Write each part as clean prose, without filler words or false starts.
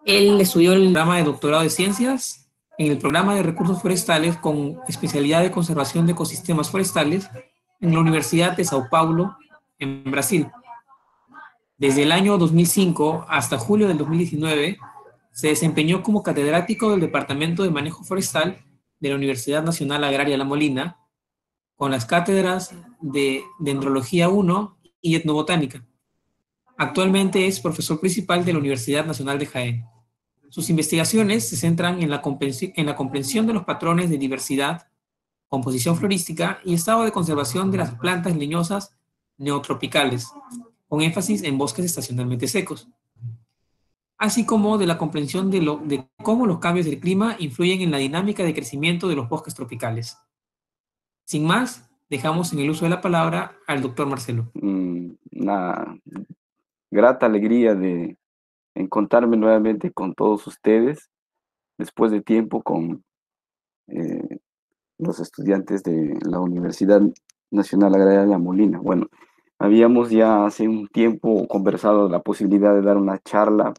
Él estudió el programa de doctorado de ciencias en el programa de recursos forestales con especialidad de conservación de ecosistemas forestales en la Universidad de Sao Paulo, en Brasil. Desde el año 2005 hasta julio del 2019, se desempeñó como catedrático del Departamento de Manejo Forestal de la Universidad Nacional Agraria La Molina, con las cátedras de Dendrología 1 y Etnobotánica. Actualmente es profesor principal de la Universidad Nacional de Jaén. Sus investigaciones se centran en la comprensión de los patrones de diversidad, composición florística y estado de conservación de las plantas leñosas neotropicales, con énfasis en bosques estacionalmente secos, así como de la comprensión de cómo los cambios del clima influyen en la dinámica de crecimiento de los bosques tropicales. Sin más, dejamos en el uso de la palabra al doctor Marcelo. Una grata alegría de encontrarme nuevamente con todos ustedes, después de tiempo con los estudiantes de la Universidad Nacional Agraria de La Molina. Bueno, habíamos ya hace un tiempo conversado de la posibilidad de dar una charla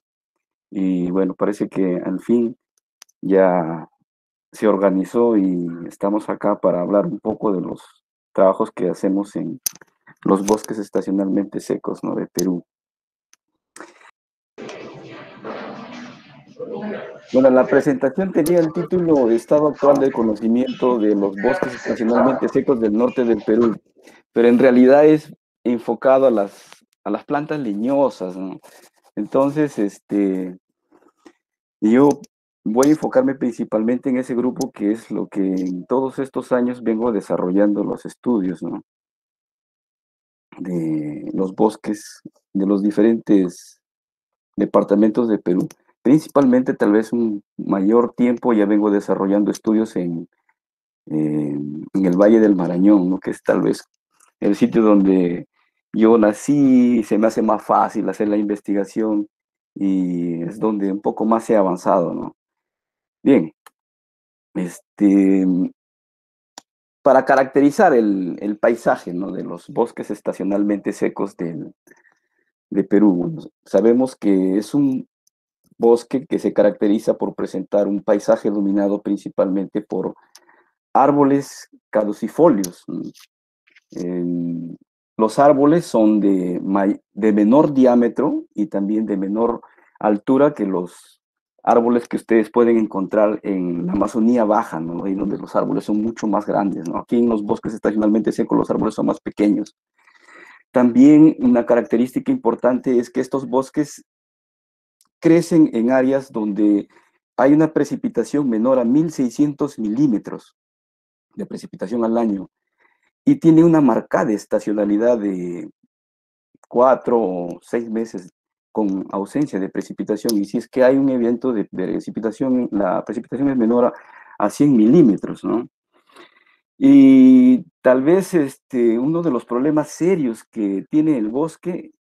y bueno, parece que al fin ya se organizó y estamos acá para hablar un poco de los trabajos que hacemos en los bosques estacionalmente secos, ¿no?, de Perú. Bueno, la presentación tenía el título Estado actual del conocimiento de los bosques estacionalmente secos del norte del Perú, pero en realidad es enfocado a las plantas leñosas, ¿no? Entonces, yo voy a enfocarme principalmente en ese grupo, que es lo que en todos estos años vengo desarrollando los estudios, ¿no?, de los bosques de los diferentes departamentos de Perú. Principalmente, tal vez un mayor tiempo ya vengo desarrollando estudios en el Valle del Marañón, ¿no?, que es tal vez el sitio donde yo nací, se me hace más fácil hacer la investigación y es donde un poco más he avanzado, ¿no? Bien, este, para caracterizar el paisaje, ¿no?, de los bosques estacionalmente secos de Perú, bueno, sabemos que es un bosque que se caracteriza por presentar un paisaje dominado principalmente por árboles caducifolios. Los árboles son de menor diámetro y también de menor altura que los árboles que ustedes pueden encontrar en la Amazonía baja, ¿no?, ahí donde los árboles son mucho más grandes, ¿no? Aquí en los bosques estacionalmente secos los árboles son más pequeños. También una característica importante es que estos bosques crecen en áreas donde hay una precipitación menor a 1.600 milímetros de precipitación al año y tiene una marcada estacionalidad de 4 o 6 meses con ausencia de precipitación. Y si es que hay un evento de precipitación, la precipitación es menor a 100 milímetros, ¿no? Y tal vez uno de los problemas serios que tiene el bosque,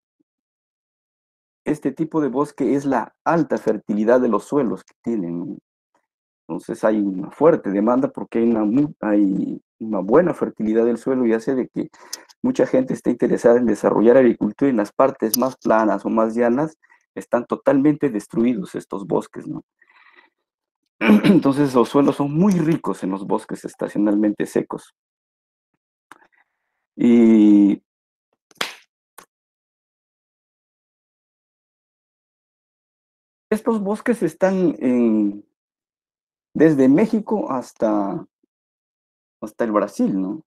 este tipo de bosque, es la alta fertilidad de los suelos que tienen. Entonces hay una fuerte demanda porque hay una buena fertilidad del suelo y hace de que mucha gente esté interesada en desarrollar agricultura. En las partes más planas o más llanas están totalmente destruidos estos bosques, ¿no? Entonces los suelos son muy ricos en los bosques estacionalmente secos. Y estos bosques están desde México hasta el Brasil, ¿no?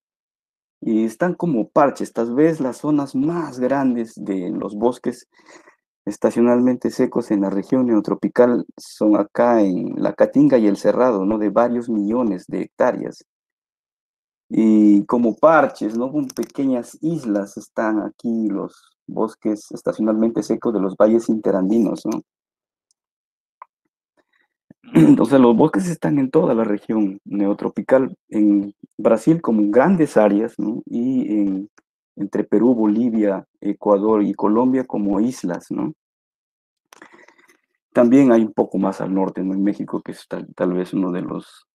Y están como parches. Tal vez las zonas más grandes de los bosques estacionalmente secos en la región neotropical son acá en la Caatinga y el Cerrado, ¿no?, de varios millones de hectáreas. Y como parches, ¿no?, con pequeñas islas, están aquí los bosques estacionalmente secos de los valles interandinos, ¿no? Entonces los bosques están en toda la región neotropical, en Brasil como en grandes áreas, ¿no?, y entre Perú, Bolivia, Ecuador y Colombia como islas, ¿no? También hay un poco más al norte, ¿no?, en México, que es tal vez uno de los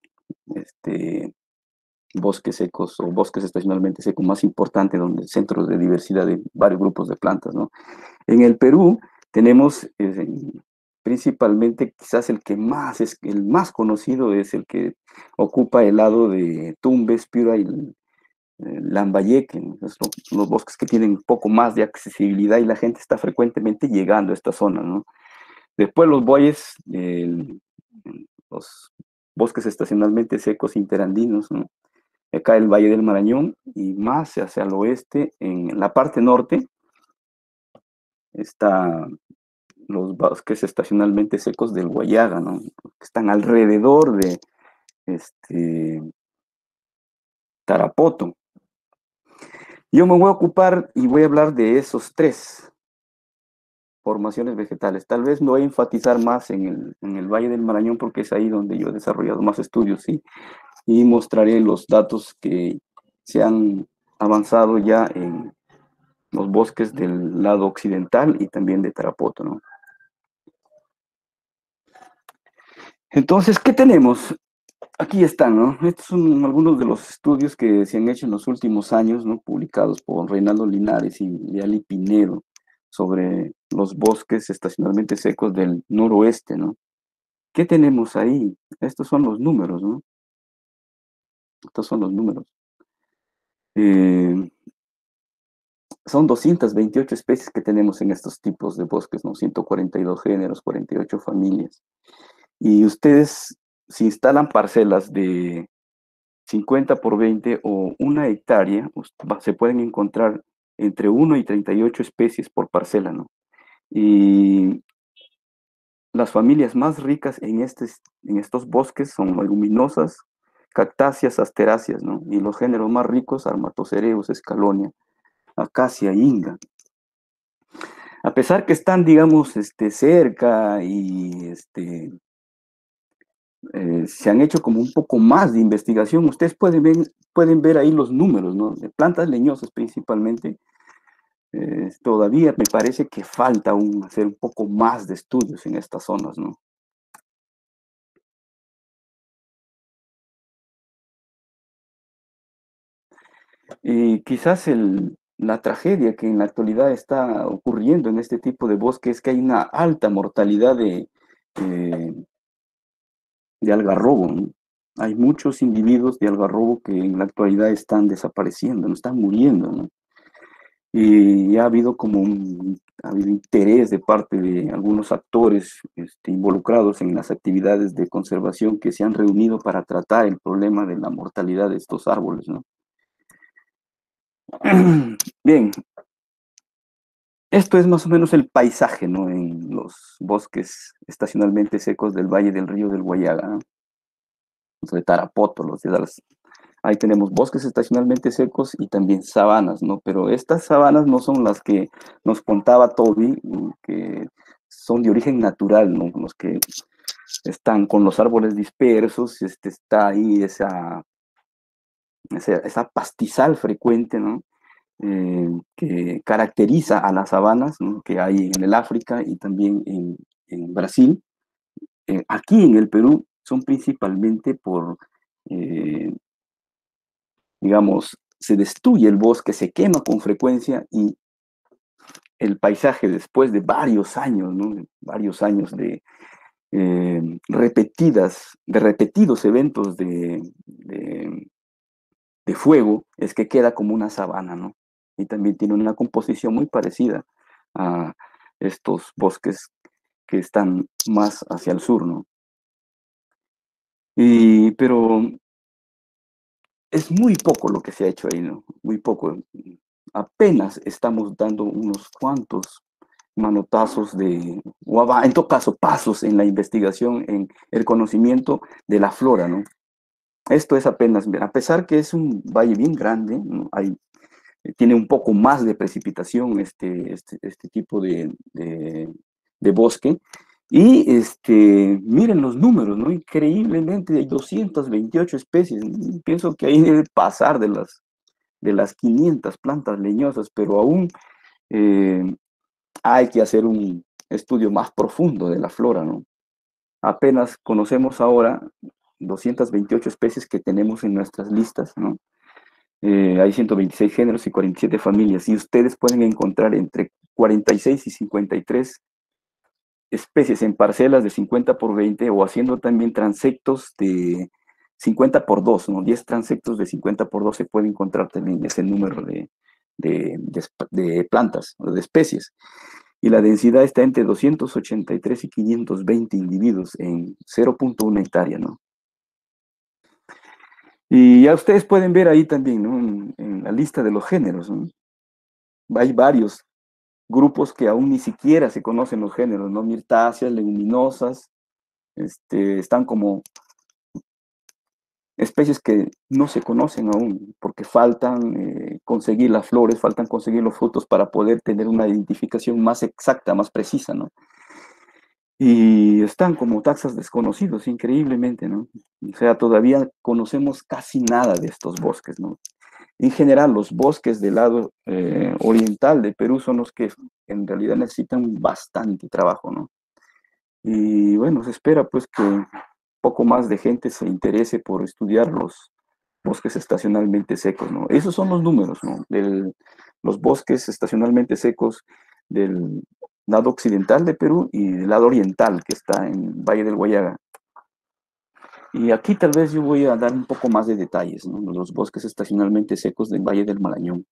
bosques secos o bosques estacionalmente secos más importantes, donde centros de diversidad de varios grupos de plantas, ¿no? En el Perú tenemos principalmente quizás el más conocido es el que ocupa el lado de Tumbes, Piura y Lambayeque, ¿no? Los bosques que tienen un poco más de accesibilidad y la gente está frecuentemente llegando a esta zona, ¿no? Después los bueyes, los bosques estacionalmente secos interandinos, ¿no? Acá el Valle del Marañón y más hacia el oeste, en la parte norte, está los bosques estacionalmente secos del Guayaga, ¿no? Que están alrededor de Tarapoto. Yo me voy a ocupar y voy a hablar de esos tres formaciones vegetales. Tal vez no voy a enfatizar más en el Valle del Marañón porque es ahí donde yo he desarrollado más estudios, ¿sí? Y mostraré los datos que se han avanzado ya en los bosques del lado occidental y también de Tarapoto, ¿no? Entonces, ¿qué tenemos? Aquí están, ¿no? Estos son algunos de los estudios que se han hecho en los últimos años, ¿no? Publicados por Reinaldo Linares y Leali Pinedo sobre los bosques estacionalmente secos del noroeste, ¿no? ¿Qué tenemos ahí? Estos son los números, ¿no? Estos son los números. Son 228 especies que tenemos en estos tipos de bosques, ¿no? 142 géneros, 48 familias. Y ustedes, si instalan parcelas de 50 por 20 o 1 hectárea, se pueden encontrar entre 1 y 38 especies por parcela, ¿no? Y las familias más ricas en estos bosques son leguminosas, cactáceas, asteráceas, ¿no? Y los géneros más ricos, Armatocereus, Escalonia, Acacia, Inga. A pesar que están, digamos, cerca y se han hecho como un poco más de investigación, ustedes pueden ver ahí los números, ¿no? De plantas leñosas principalmente. Todavía me parece que falta aún hacer un poco más de estudios en estas zonas, ¿no? Y quizás la tragedia que en la actualidad está ocurriendo en este tipo de bosques es que hay una alta mortalidad de algarrobo, ¿no? Hay muchos individuos de algarrobo que en la actualidad están desapareciendo, no están muriendo, ¿no? Y ha habido ha habido interés de parte de algunos actores involucrados en las actividades de conservación que se han reunido para tratar el problema de la mortalidad de estos árboles, ¿no? Bien, esto es más o menos el paisaje, ¿no? En los bosques estacionalmente secos del Valle del Río del Guayaga, ¿no? Los de Tarapoto, ahí tenemos bosques estacionalmente secos y también sabanas, ¿no? Pero estas sabanas no son las que nos contaba Toby, que son de origen natural, ¿no? Los que están con los árboles dispersos, está ahí esa pastizal frecuente, ¿no? Que caracteriza a las sabanas, ¿no? Que hay en el África y también en Brasil. Aquí en el Perú son principalmente digamos, se destruye el bosque, se quema con frecuencia y el paisaje después de varios años, ¿no? Varios años de repetidos eventos de fuego, es que queda como una sabana, ¿no? Y también tiene una composición muy parecida a estos bosques que están más hacia el sur, ¿no? Pero es muy poco lo que se ha hecho ahí, ¿no? Muy poco. Apenas estamos dando unos cuantos manotazos en todo caso, pasos en la investigación, en el conocimiento de la flora, ¿no? Esto es apenas, a pesar que es un valle bien grande, ¿no? Tiene un poco más de precipitación este tipo de bosque. Y miren los números, ¿no? Increíblemente hay 228 especies. Pienso que ahí debe pasar de las 500 plantas leñosas, pero aún hay que hacer un estudio más profundo de la flora, ¿no? Apenas conocemos ahora 228 especies que tenemos en nuestras listas, ¿no? Hay 126 géneros y 47 familias, y ustedes pueden encontrar entre 46 y 53 especies en parcelas de 50 por 20 o haciendo también transectos de 50 por 2, ¿no? 10 transectos de 50 por 2 se puede encontrar también ese número de plantas o de especies. Y la densidad está entre 283 y 520 individuos en 0.1 hectárea, ¿no? Y ya ustedes pueden ver ahí también, ¿no? En la lista de los géneros, ¿no? Hay varios grupos que aún ni siquiera se conocen los géneros, ¿no? Mirtáceas, leguminosas, están como especies que no se conocen aún, porque faltan conseguir las flores, faltan conseguir los frutos para poder tener una identificación más exacta, más precisa, ¿no? Y están como taxas desconocidos, increíblemente, ¿no? O sea, todavía conocemos casi nada de estos bosques, ¿no? En general, los bosques del lado oriental de Perú son los que en realidad necesitan bastante trabajo, ¿no? Y bueno, se espera pues que poco más de gente se interese por estudiar los bosques estacionalmente secos, ¿no? Esos son los números, ¿no? Los bosques estacionalmente secos del lado occidental de Perú y del lado oriental, que está en Valle del Guayaga. Y aquí tal vez yo voy a dar un poco más de detalles, ¿no? Los bosques estacionalmente secos del Valle del Marañón.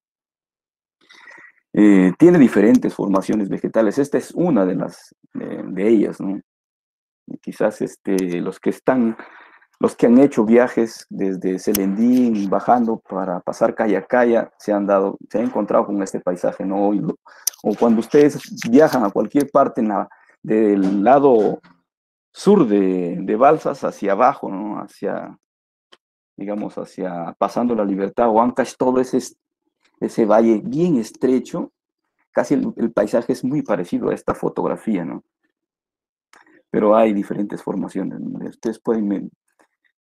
Tiene diferentes formaciones vegetales. Esta es una de ellas, ¿no? Y quizás los que han hecho viajes desde Selendín, bajando para pasar calle a calle, se han encontrado con este paisaje, ¿no? O cuando ustedes viajan a cualquier parte del lado sur de Balsas hacia abajo, ¿no? Digamos, pasando la Libertad o Ancash, todo ese valle bien estrecho, casi el paisaje es muy parecido a esta fotografía, ¿no? Pero hay diferentes formaciones, ¿no? Ustedes pueden ver,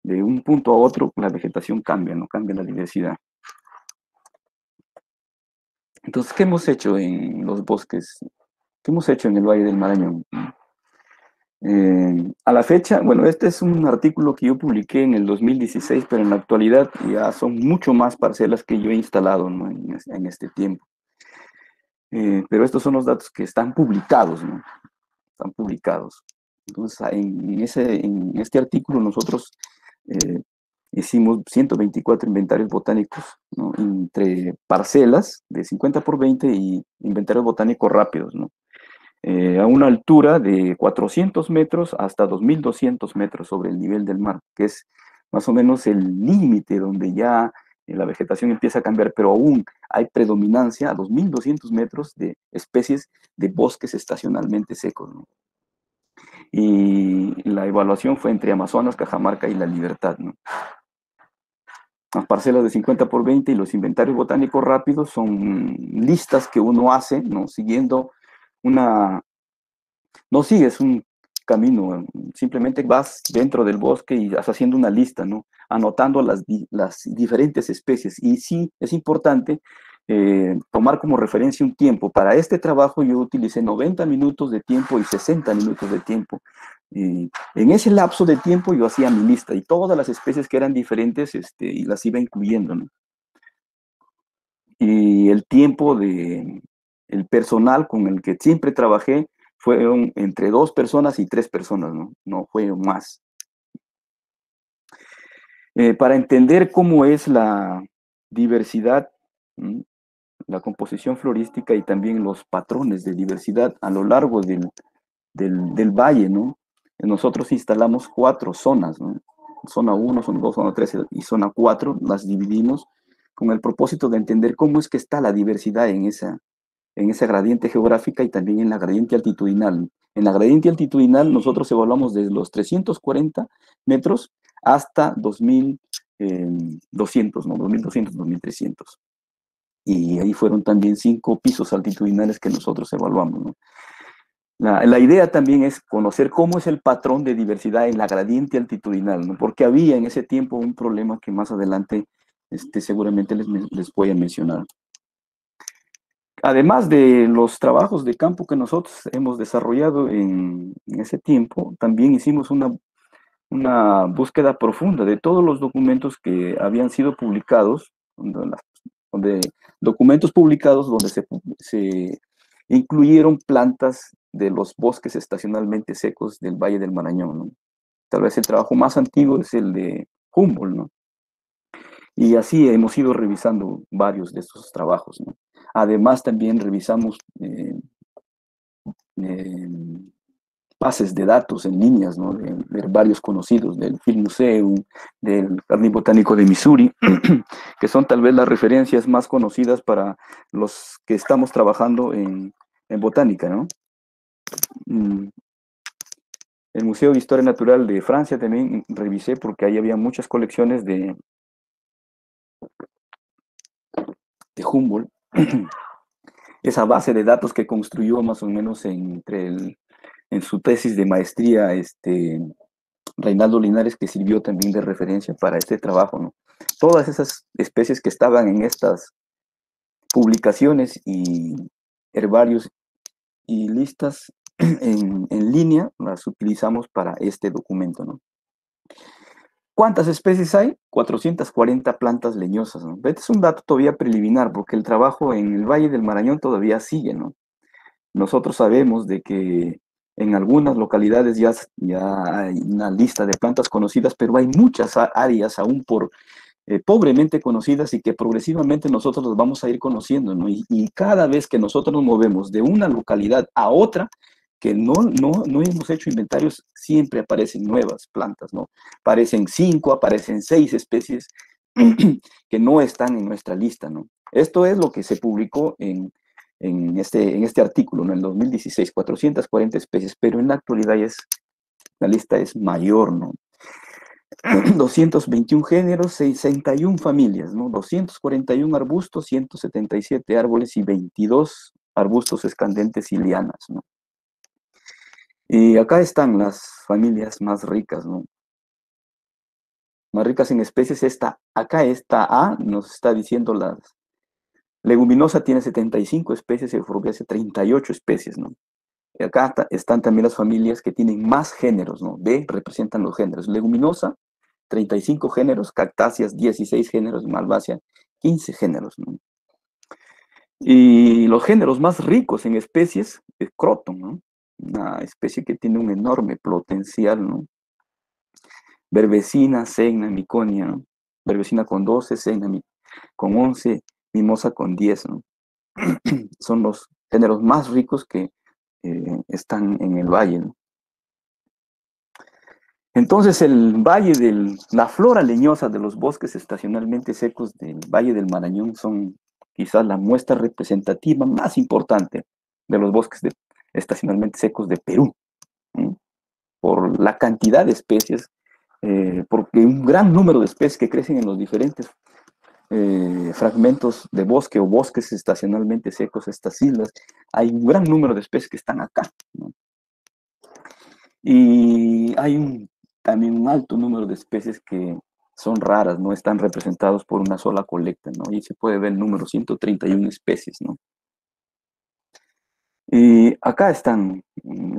de un punto a otro, la vegetación cambia, ¿no? Cambia la diversidad. Entonces, ¿qué hemos hecho en los bosques? ¿Qué hemos hecho en el Valle del Marañón? A la fecha, bueno, este es un artículo que yo publiqué en el 2016, pero en la actualidad ya son mucho más parcelas que yo he instalado, ¿no? en este tiempo. Pero estos son los datos que están publicados, ¿no? Están publicados. Entonces, en este artículo nosotros hicimos 124 inventarios botánicos, ¿no? Entre parcelas de 50 por 20 y inventarios botánicos rápidos, ¿no? A una altura de 400 metros hasta 2.200 metros sobre el nivel del mar, que es más o menos el límite donde ya la vegetación empieza a cambiar, pero aún hay predominancia a 2.200 metros de especies de bosques estacionalmente secos, ¿no? Y la evaluación fue entre Amazonas, Cajamarca y La Libertad, ¿no? Las parcelas de 50 por 20 y los inventarios botánicos rápidos son listas que uno hace, ¿no? No sigues un camino, simplemente vas dentro del bosque y vas haciendo una lista, ¿no? Anotando las diferentes especies. Y sí, es importante tomar como referencia un tiempo. Para este trabajo yo utilicé 90 minutos de tiempo y 60 minutos de tiempo. Y en ese lapso de tiempo yo hacía mi lista y todas las especies que eran diferentes y las iba incluyendo, ¿no? Y el personal con el que siempre trabajé fueron entre 2 personas y 3 personas, ¿no? No fue más. Para entender cómo es la diversidad, la composición florística y también los patrones de diversidad a lo largo del valle, ¿no? Nosotros instalamos 4 zonas, ¿no? Zona 1, zona 2, zona 3 y zona 4, las dividimos con el propósito de entender cómo es que está la diversidad en esa gradiente geográfica y también en la gradiente altitudinal. En la gradiente altitudinal nosotros evaluamos desde los 340 metros hasta 2.200, ¿no? 2.200, 2.300. Y ahí fueron también 5 pisos altitudinales que nosotros evaluamos, ¿no? La idea también es conocer cómo es el patrón de diversidad en la gradiente altitudinal, ¿no? Porque había en ese tiempo un problema que más adelante seguramente les voy a mencionar. Además de los trabajos de campo que nosotros hemos desarrollado en ese tiempo, también hicimos una búsqueda profunda de todos los documentos que habían sido publicados, documentos publicados donde se incluyeron plantas de los bosques estacionalmente secos del Valle del Marañón, ¿no? Tal vez el trabajo más antiguo es el de Humboldt, ¿no? Y así hemos ido revisando varios de estos trabajos, ¿no? Además, también revisamos eh, bases de datos en líneas, ¿no? De varios conocidos, del Field Museum, del Jardín Botánico de Missouri, que son tal vez las referencias más conocidas para los que estamos trabajando en botánica, ¿no? El Museo de Historia Natural de Francia también revisé porque ahí había muchas colecciones de Humboldt. Esa base de datos que construyó más o menos en su tesis de maestría, Reinaldo Linares, que sirvió también de referencia para este trabajo, ¿no? Todas esas especies que estaban en estas publicaciones y herbarios y listas en línea, las utilizamos para este documento, ¿no? ¿Cuántas especies hay? 440 plantas leñosas, ¿no? Este es un dato todavía preliminar, porque el trabajo en el Valle del Marañón todavía sigue, ¿no? Nosotros sabemos de que en algunas localidades ya hay una lista de plantas conocidas, pero hay muchas áreas aún pobremente conocidas y que progresivamente nosotros las vamos a ir conociendo, ¿no? Y cada vez que nosotros nos movemos de una localidad a otra, que no hemos hecho inventarios, siempre aparecen nuevas plantas, ¿no? Aparecen 5, aparecen 6 especies que no están en nuestra lista, ¿no? Esto es lo que se publicó en este artículo, ¿no? En el 2016, 440 especies, pero en la actualidad la lista es mayor, ¿no? 221 géneros, 61 familias, ¿no? 241 arbustos, 177 árboles y 22 arbustos escandentes y lianas, ¿no? Y acá están las familias más ricas, ¿no? Más ricas en especies. Acá esta A nos está diciendo las leguminosa tiene 75 especies, euforbiácea 38 especies, ¿no? Y acá están también las familias que tienen más géneros, ¿no? B representan los géneros. Leguminosa, 35 géneros, cactáceas, 16 géneros, malvácea, 15 géneros, ¿no? Y los géneros más ricos en especies es Croton, ¿no? Una especie que tiene un enorme potencial, ¿no? Verbecina, Segna, Miconia, ¿no? Verbecina con 12, Segna con 11, Mimosa con 10, ¿no? Son los géneros más ricos que están en el valle, ¿no? Entonces, la flora leñosa de los bosques estacionalmente secos del Valle del Marañón son quizás la muestra representativa más importante de los bosques estacionalmente secos de Perú, ¿no? Por la cantidad de especies, porque un gran número de especies que crecen en los diferentes fragmentos de bosque o bosques estacionalmente secos, estas islas, hay un gran número de especies que están acá, ¿no? Y hay también un alto número de especies que son raras, no están representados por una sola colecta, ¿no? Y se puede ver el número 131 especies, ¿no? Y acá están,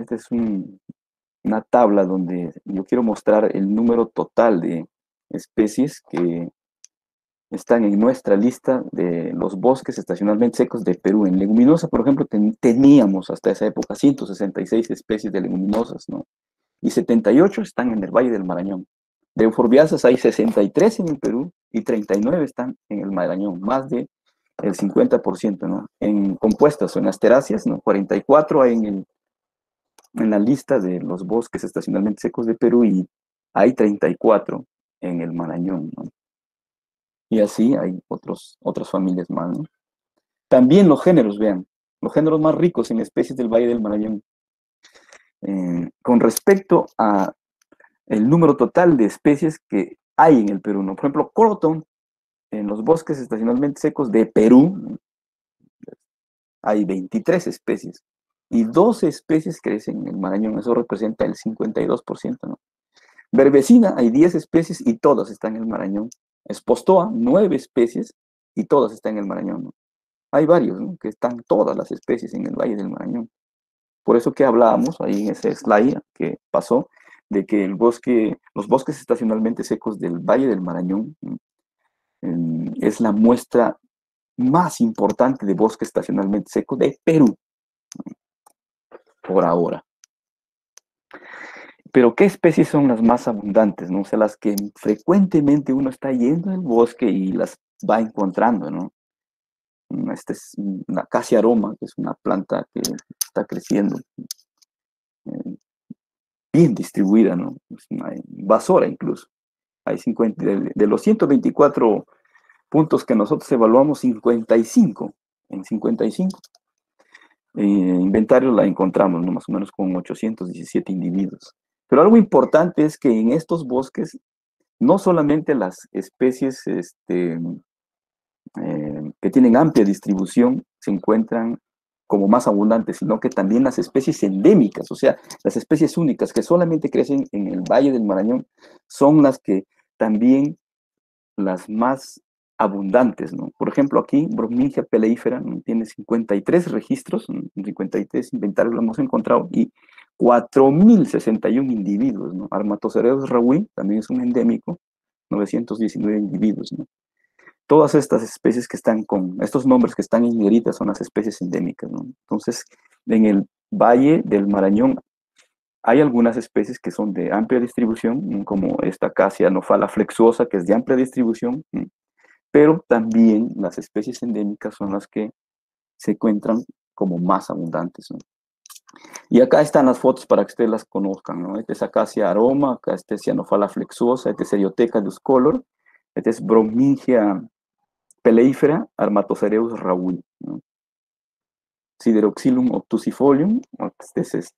esta es una tabla donde yo quiero mostrar el número total de especies que están en nuestra lista de los bosques estacionalmente secos de Perú. En leguminosa, por ejemplo, teníamos hasta esa época 166 especies de leguminosas, ¿no? Y 78 están en el Valle del Marañón. De euforbiáceas hay 63 en el Perú y 39 están en el Marañón, más del 50%, ¿no? En compuestas o en asteráceas, ¿no? 44 hay en la lista de los bosques estacionalmente secos de Perú y hay 34 en el Marañón, ¿no? Y así hay otras familias más, ¿no? También los géneros, vean, los géneros más ricos en especies del Valle del Marañón. Con respecto a el número total de especies que hay en el Perú, ¿no? Por ejemplo, Croton, en los bosques estacionalmente secos de Perú, ¿no? Hay 23 especies y 12 especies crecen en el Marañón, eso representa el 52%, ¿no? Verbecina, hay 10 especies y todas están en el Marañón. Espostoa, 9 especies y todas están en el Marañón, ¿no? Hay varios, ¿no? Que están todas las especies en el Valle del Marañón. Por eso que hablábamos ahí en ese slide que pasó, de que los bosques estacionalmente secos del Valle del Marañón es la muestra más importante de bosque estacionalmente seco de Perú. por ahora. Pero ¿qué especies son las más abundantes, no? O sea, las que frecuentemente uno está yendo al bosque y las va encontrando, ¿no? Esta es una acacia aroma, que es una planta que está creciendo eh, bien distribuida, ¿no? Es una invasora incluso. Hay 50, de los 124 puntos que nosotros evaluamos, 55, en 55 inventarios la encontramos, ¿no? Más o menos con 817 individuos. Pero algo importante es que en estos bosques no solamente las especies que tienen amplia distribución se encuentran como más abundantes, sino que también las especies endémicas, o sea, las especies únicas que solamente crecen en el Valle del Marañón, son las que también las más abundantes, ¿no? Por ejemplo, aquí, Brommingia peleífera, ¿no? Tiene 53 registros, 53 inventarios lo hemos encontrado, y 4.061 individuos, ¿no? Armatocereus rawi también es un endémico, 919 individuos, ¿no? Todas estas especies que están con, estos nombres que están en negrita son las especies endémicas, ¿no? Entonces, en el Valle del Marañón hay algunas especies que son de amplia distribución, como esta acacia nophala flexuosa, que es de amplia distribución, pero también las especies endémicas son las que se encuentran como más abundantes, ¿no? Y acá están las fotos para que ustedes las conozcan, ¿no? Esta es acacia aroma, acá este es Cyanophala flexuosa, este es Erioteca discolor, este es Brommingia peleífera, Armatocereus rawi, ¿no? Sideroxylum obtusifolium, este es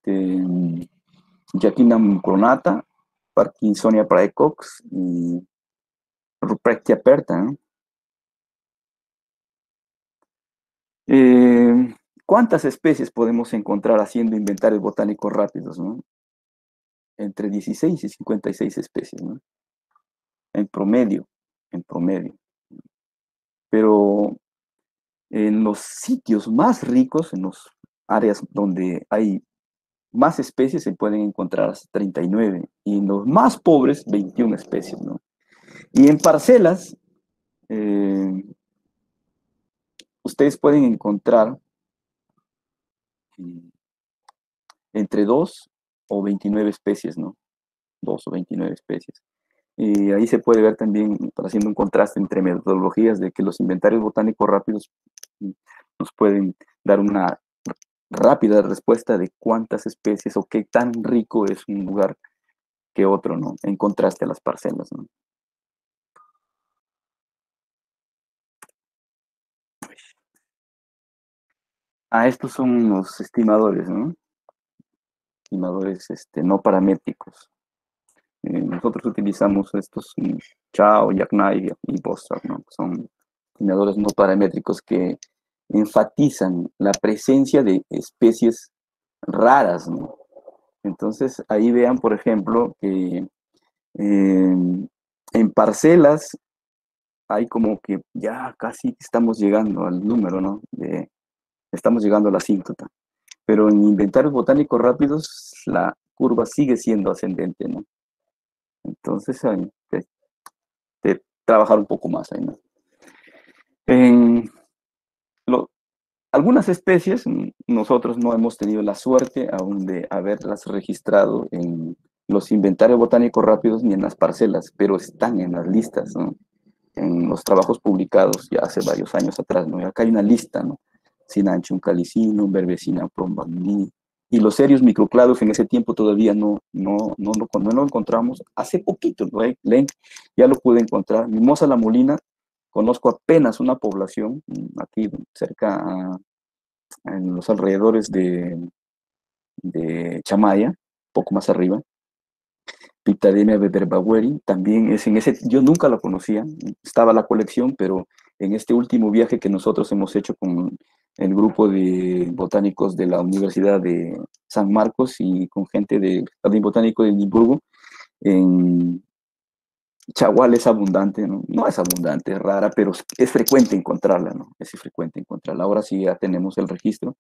Jacquinum coronata, Parkinsonia praecox y Ruprecht aperta, ¿no? ¿Cuántas especies podemos encontrar haciendo inventarios botánicos rápidos, ¿no? Entre 16 y 56 especies, ¿no? En promedio, en promedio. Pero en los sitios más ricos, en las áreas donde hay más especies, se pueden encontrar hasta 39, y en los más pobres, 21 especies, ¿no? Y en parcelas, ustedes pueden encontrar entre 2 o 29 especies, ¿no? 2 o 29 especies. Y ahí se puede ver también, haciendo un contraste entre metodologías, de que los inventarios botánicos rápidos nos pueden dar una rápida respuesta de cuántas especies o qué tan rico es un lugar que otro, ¿no? En contraste a las parcelas, ¿no? Estos son los estimadores, ¿no? Estimadores no paramétricos. Nosotros utilizamos estos Chao, Jackknife y Bossard, ¿no? Son estimadores no paramétricos que enfatizan la presencia de especies raras, ¿no? Entonces, ahí vean, por ejemplo, que en parcelas hay como que ya casi estamos llegando al número, ¿no? Estamos llegando a la asíntota. Pero en inventarios botánicos rápidos, la curva sigue siendo ascendente, ¿no? Entonces, hay que trabajar un poco más ahí, ¿no? En algunas especies, nosotros no hemos tenido la suerte aún de haberlas registrado en los inventarios botánicos rápidos ni en las parcelas, pero están en las listas, ¿no? En los trabajos publicados ya hace varios años atrás, ¿no? Y acá hay una lista, ¿no? Sinanchum calicino, Verbesina prombamini, y los serios microclados en ese tiempo todavía no lo encontramos. Hace poquito, ¿no? Ya lo pude encontrar. Mimosa la Molina, conozco apenas una población aquí cerca, en los alrededores de Chamaya, poco más arriba. Pictademia beberbaueri, también es en ese, yo nunca la conocía, estaba la colección, pero en este último viaje que nosotros hemos hecho con el grupo de botánicos de la Universidad de San Marcos y con gente del Jardín Botánico de Edimburgo, en Chagual es abundante, ¿no? No es abundante, es rara, pero es frecuente encontrarla, ¿no? Es frecuente encontrarla. Ahora sí ya tenemos el registro.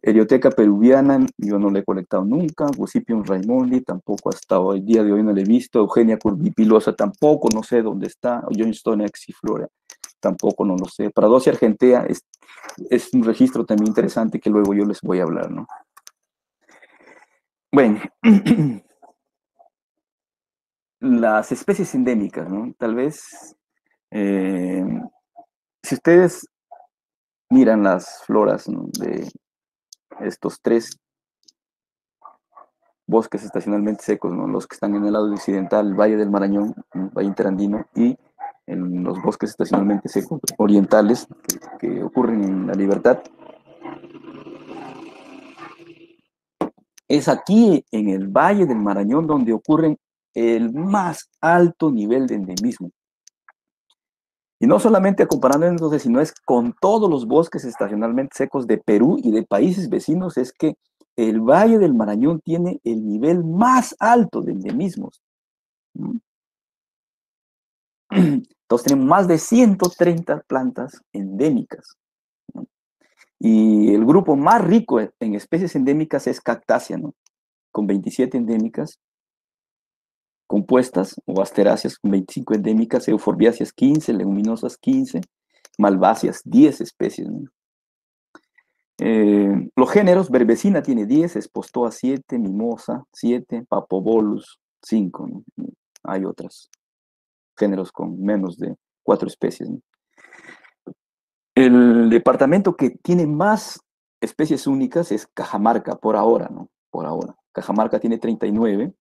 Erioteca peruviana, yo no la he colectado nunca. Gossypium raimondi, tampoco hasta hoy día de hoy no la he visto. Eugenia curvipilosa, tampoco, no sé dónde está. Johnstone exiflora, tampoco, no lo sé. Pradosia argentea es un registro también interesante que luego yo les voy a hablar, ¿no? Bueno, las especies endémicas, ¿no? Tal vez, eh, si ustedes miran las floras, ¿no?, de estos tres bosques estacionalmente secos, ¿no?, los que están en el lado occidental, el Valle del Marañón, el Valle Interandino, y en los bosques estacionalmente secos orientales que ocurren en La Libertad, es aquí en el Valle del Marañón donde ocurren el más alto nivel de endemismo. Y no solamente comparando entonces, sino es con todos los bosques estacionalmente secos de Perú y de países vecinos, es que el Valle del Marañón tiene el nivel más alto de endemismos. Entonces tenemos más de 130 plantas endémicas, ¿no? Y el grupo más rico en especies endémicas es Cactácea, ¿no?, con 27 endémicas compuestas, o Asteráceas con 25 endémicas, Euforbiáceas 15, Leguminosas 15, Malváceas 10 especies, ¿no? Los géneros, Verbecina tiene 10, Espostoa 7, Mimosa 7, Papobolus 5, ¿no? Hay otros géneros con menos de 4 especies, ¿no? El departamento que tiene más especies únicas es Cajamarca, por ahora, ¿no? Por ahora. Cajamarca tiene 39,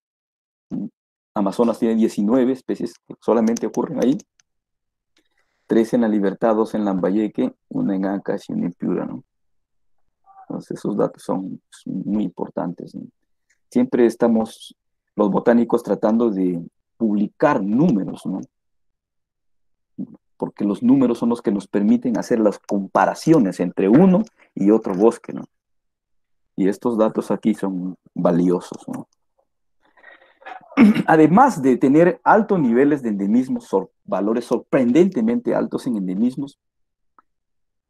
¿no? Amazonas tiene 19 especies que solamente ocurren ahí, 3 en La Libertad, 2 en Lambayeque, 1 en Ancash y 1 en Piura, ¿no? Entonces esos datos son muy importantes, ¿no? Siempre estamos los botánicos tratando de publicar números, ¿no?, porque los números son los que nos permiten hacer las comparaciones entre uno y otro bosque, ¿no? Y estos datos aquí son valiosos, ¿no? Además de tener altos niveles de endemismos, valores sorprendentemente altos en endemismos,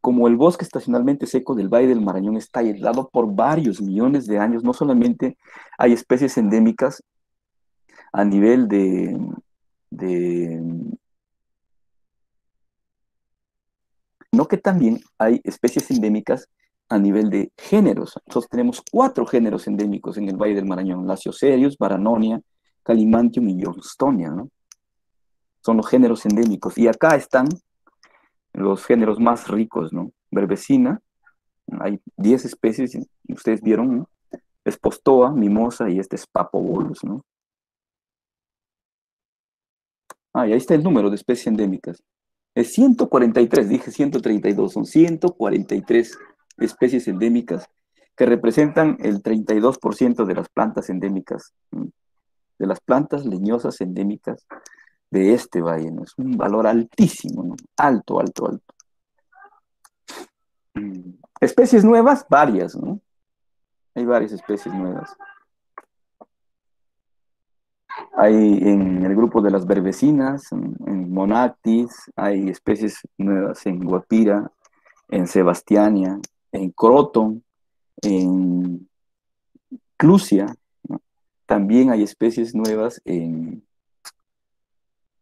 como el bosque estacionalmente seco del Valle del Marañón está aislado por varios millones de años, no solamente hay especies endémicas a nivel no, que también hay especies endémicas a nivel de géneros. Nosotros tenemos 4 géneros endémicos en el Valle del Marañón: Lasiocerius, Baranonia, Calimantium y Johnstonia, ¿no? Son los géneros endémicos. Y acá están los géneros más ricos, ¿no? Verbecina, hay 10 especies, ustedes vieron, ¿no? Espostoa, Mimosa y este es Papobolus, ¿no? Ah, y ahí está el número de especies endémicas. Es 143, dije 132, son 143 especies endémicas que representan el 32% de las plantas endémicas, de las plantas leñosas endémicas de este valle, ¿no? Es un valor altísimo, ¿no? Alto, alto, alto. Especies nuevas, varias, ¿no? Hay varias especies nuevas. Hay en el grupo de las verbecinas, en Monactis, hay especies nuevas en Guapira, en Sebastiania, en Croton, en Clusia, ¿no? También hay especies nuevas en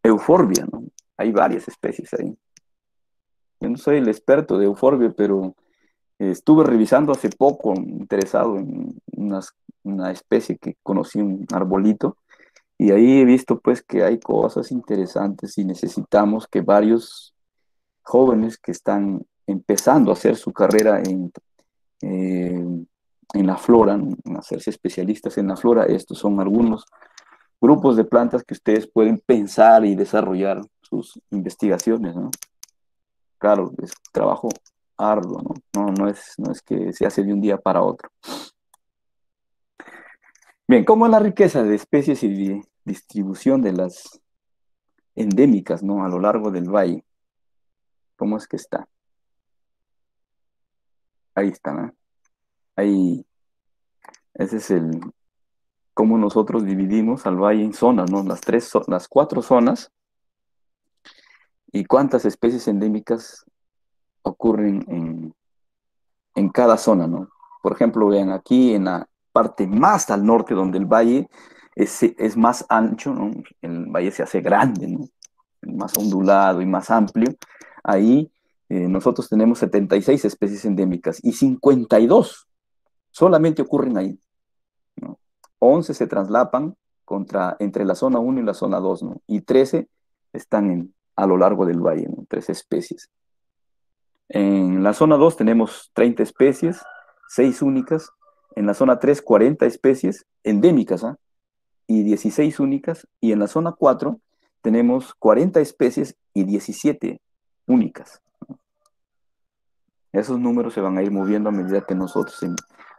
Euforbia, ¿no? Hay varias especies ahí. Yo no soy el experto de Euforbia, pero estuve revisando hace poco, interesado en una especie que conocí, un arbolito, y ahí he visto pues que hay cosas interesantes y necesitamos que varios jóvenes que están empezando a hacer su carrera eh, en la flora, en hacerse especialistas en la flora, estos son algunos grupos de plantas que ustedes pueden pensar y desarrollar sus investigaciones, ¿no? Claro, es trabajo arduo, ¿no? No es que se hace de un día para otro. Bien, ¿cómo es la riqueza de especies y de distribución de las endémicas, ¿no?, a lo largo del valle? ¿Cómo es que está? Ahí está, ¿no? Ahí, ese es cómo nosotros dividimos al valle en zonas, ¿no? Las 4 zonas, y cuántas especies endémicas ocurren en cada zona, ¿no? Por ejemplo, vean aquí en la parte más al norte, donde el valle es más ancho, ¿no? El valle se hace grande, ¿no? Más ondulado y más amplio. Ahí nosotros tenemos 76 especies endémicas y 52 solamente ocurren ahí, ¿no? 11 se traslapan entre la zona 1 y la zona 2, ¿no? Y 13 están a lo largo del valle, ¿no? 13 especies. En la zona 2 tenemos 30 especies, 6 únicas. En la zona 3, 40 especies endémicas, ¿ah? Y 16 únicas. Y en la zona 4 tenemos 40 especies y 17 únicas. Esos números se van a ir moviendo a medida que nosotros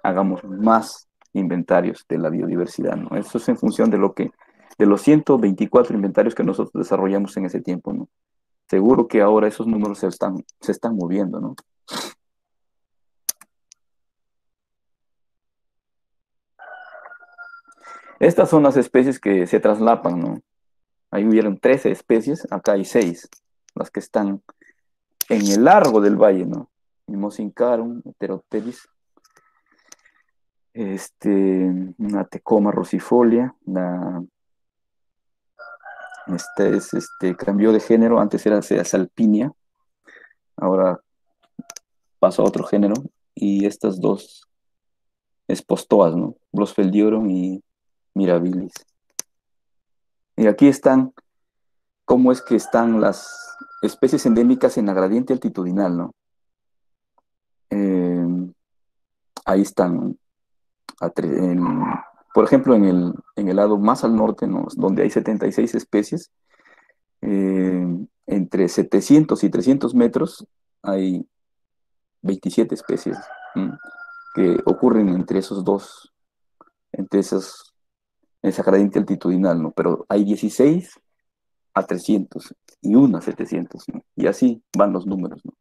hagamos más inventarios de la biodiversidad, ¿no? Eso es en función de los 124 inventarios que nosotros desarrollamos en ese tiempo, ¿no? Seguro que ahora esos números se están moviendo, ¿no? Estas son las especies que se traslapan, ¿no? Ahí hubieron 13 especies, acá hay 6, las que están en el largo del valle, ¿no? Mimosincarum, Heteropteris, una Tecoma rosifolia, cambió de género, antes era Salpinia, ahora pasó a otro género, y estas dos espostoas, ¿no? Blossfeldiorum y Mirabilis. Y aquí están cómo es que están las especies endémicas en la gradiente altitudinal, ¿no? Ahí están, por ejemplo, en el lado más al norte, ¿no? Donde hay 76 especies, entre 700 y 300 metros hay 27 especies, ¿m? Que ocurren entre esos dos, esa gradiente altitudinal, ¿no? Pero hay 16 a 300 y una a 700, ¿no? Y así van los números, ¿no?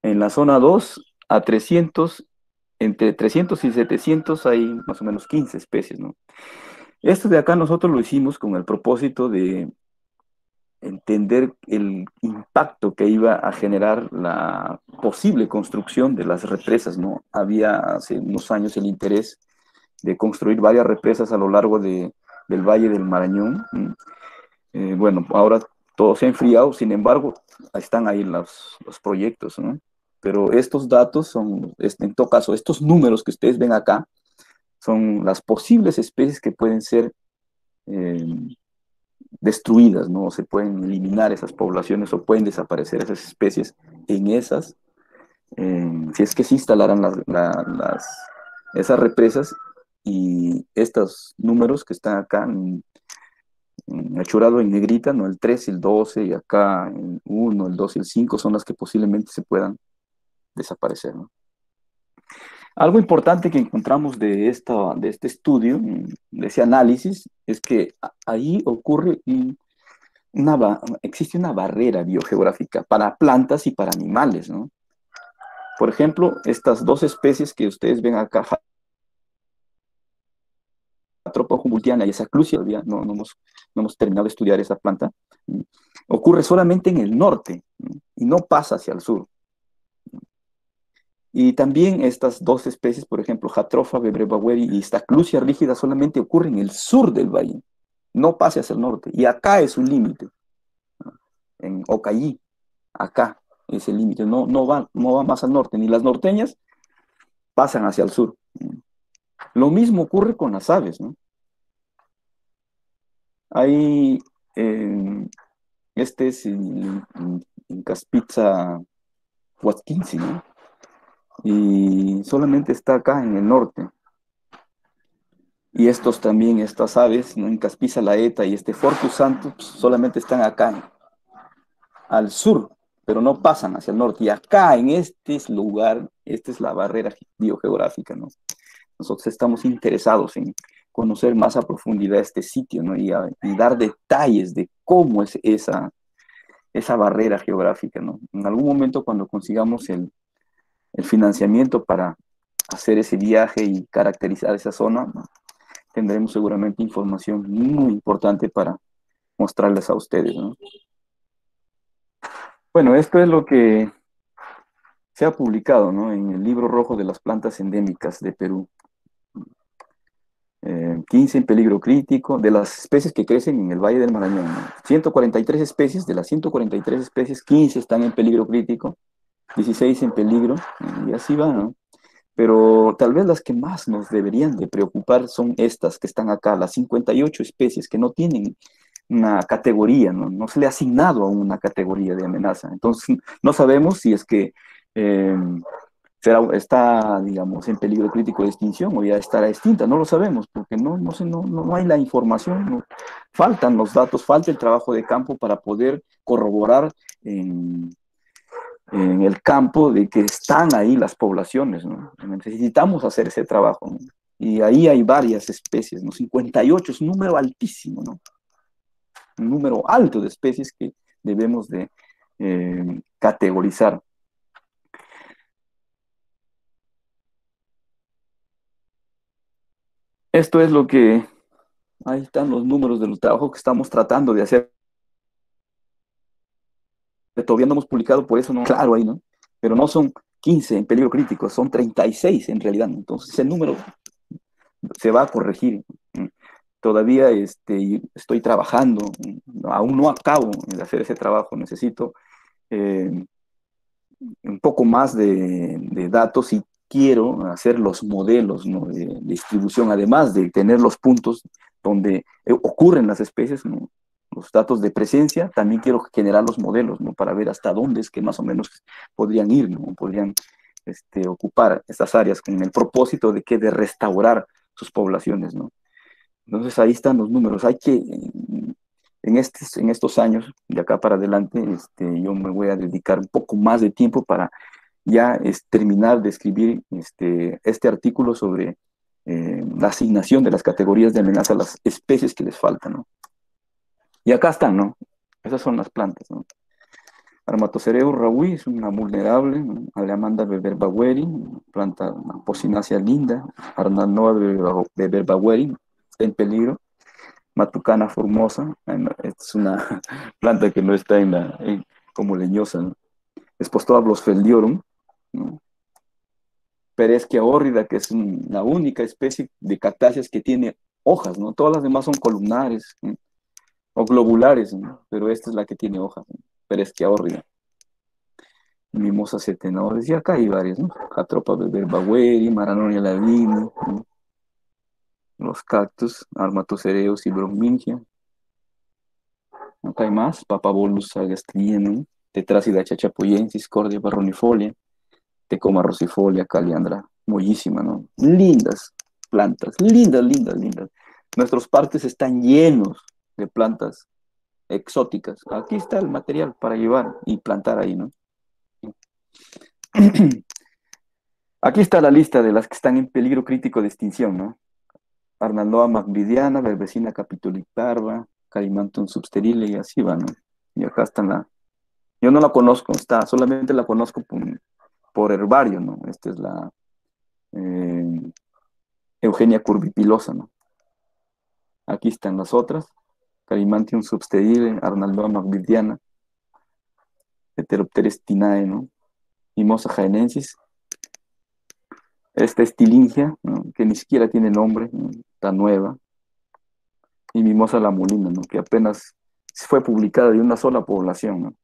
En la zona 2 a 300, entre 300 y 700 hay más o menos 15 especies, ¿no? Esto de acá nosotros lo hicimos con el propósito de entender el impacto que iba a generar la posible construcción de las represas, ¿no? Había hace unos años el interés de construir varias represas a lo largo del Valle del Marañón. Bueno, ahora todo se ha enfriado, sin embargo, están ahí los proyectos, ¿no? Pero estos datos son, en todo caso, estos números que ustedes ven acá, son las posibles especies que pueden ser destruidas, ¿no? Se pueden eliminar esas poblaciones o pueden desaparecer esas especies en esas, si es que se instalaran esas represas, y estos números que están acá achurado en negrita, ¿no? El 3, el 12 y acá el 1, el 2 y el 5 son las que posiblemente se puedan desaparecer, ¿no? Algo importante que encontramos de este estudio, de ese análisis, es que ahí ocurre existe una barrera biogeográfica para plantas y para animales, ¿no? Por ejemplo, estas dos especies que ustedes ven acá, Atropa humboldtiana y esa Clusia, no hemos terminado de estudiar esa planta, ocurre solamente en el norte, ¿no? Y no pasa hacia el sur. Y también estas dos especies, por ejemplo, Jatropha bebrevaweri y Staclusia rígida, solamente ocurren en el sur del valle, no pasa hacia el norte. Y acá es un límite, ¿no? En Ocayí, acá es el límite, no va más al norte, ni las norteñas pasan hacia el sur. Lo mismo ocurre con las aves, ¿no? Hay, este es en Caspitza huasquensis, ¿no? Y solamente está acá en el norte. Y estos también, estas aves, ¿no? En Caspisa laeta y Forcus santus, pues, solamente están acá, al sur, pero no pasan hacia el norte. Y acá, en este lugar, esta es la barrera biogeográfica, ¿no? Nosotros estamos interesados en conocer más a profundidad este sitio, ¿no? Y dar detalles de cómo es esa barrera geográfica, ¿no? En algún momento, cuando consigamos el financiamiento para hacer ese viaje y caracterizar esa zona, ¿no? Tendremos seguramente información muy importante para mostrarles a ustedes, ¿no? Bueno, esto es lo que se ha publicado, ¿no? En el libro rojo de las plantas endémicas de Perú. 15 en peligro crítico, de las especies que crecen en el Valle del Marañón, ¿no? 143 especies, de las 143 especies, 15 están en peligro crítico, 16 en peligro, y así va, ¿no? pero tal vez las que más nos deberían de preocupar son estas que están acá, las 58 especies que no tienen una categoría, ¿no? No se le ha asignado a una categoría de amenaza. Entonces, no sabemos si es que eh, está, digamos, en peligro crítico de extinción o ya estará extinta. No lo sabemos porque no hay la información, faltan los datos, falta el trabajo de campo para poder corroborar en el campo de que están ahí las poblaciones, ¿no? Necesitamos hacer ese trabajo, ¿no? Y ahí hay varias especies, ¿no? 58 es un número altísimo, ¿no? Un número alto de especies que debemos de categorizar. Esto es lo que, ahí están los números del trabajo que estamos tratando de hacer. Todavía no hemos publicado, por eso no, claro ahí, ¿no? Pero no son 15 en peligro crítico, son 36 en realidad, ¿no? Entonces el número se va a corregir. Todavía estoy trabajando, aún no acabo de hacer ese trabajo, necesito eh, un poco más de datos y quiero hacer los modelos, ¿no? De distribución, además de tener los puntos donde ocurren las especies, ¿no? Los datos de presencia, también quiero generar los modelos, ¿no? Para ver hasta dónde es que más o menos podrían ir, ¿no? Podrían ocupar estas áreas con el propósito de restaurar sus poblaciones, ¿no? Entonces ahí están los números. Hay que, en estos años, de acá para adelante, yo me voy a dedicar un poco más de tiempo para ya terminar de escribir este artículo sobre la asignación de las categorías de amenaza a las especies que les faltan, ¿no? Y acá están, ¿no? Esas son las plantas, ¿no? Armatocereus rawi es una vulnerable, ¿no? Aleamanda beberbaueri, planta, una pocinácea linda. Arnanoa beberbaueri, está en peligro. Matucana formosa, es una planta que no está como leñosa, ¿no? Espostoa blossfeldiorum, ¿no? Peresquia hórrida, que es la única especie de cactáceas que tiene hojas, ¿no? Todas las demás son columnares, ¿no? O globulares, ¿no? Pero esta es la que tiene hojas, ¿no? Peresquia hórrida. Mimosa setenoides, y acá hay varias, ¿no? Atropa beberbaueri, Maranonia lavini, ¿no? Los cactus, Armatocereus y Brommingia. Acá hay más, Papabolus agastriana, ¿no? Tetrásida chachapoyensis, Cordia barronifolia, Tecoma rosifolia, Caliandra, mollísima, ¿no? Lindas plantas, lindas, lindas, lindas. Nuestros parques están llenos de plantas exóticas. Aquí está el material para llevar y plantar ahí, ¿no? Aquí está la lista de las que están en peligro crítico de extinción, ¿no? Arnaldoa magridiana, Verbecina capituliparva, Calimantum substerile y así va, ¿no? Y acá están yo no la conozco, solamente la conozco por herbario, ¿no? Esta es la eh, Eugenia curvipilosa, ¿no? Aquí están las otras, Calimantium substerile, Arnaldoa magridiana, Heteropteris tinae, ¿no? Mimosa jaenensis, esta estilingia, ¿no? Que ni siquiera tiene nombre, ¿no? Está nueva, y Mimosa lamulina, ¿no? Que apenas fue publicada de una sola población, ¿no?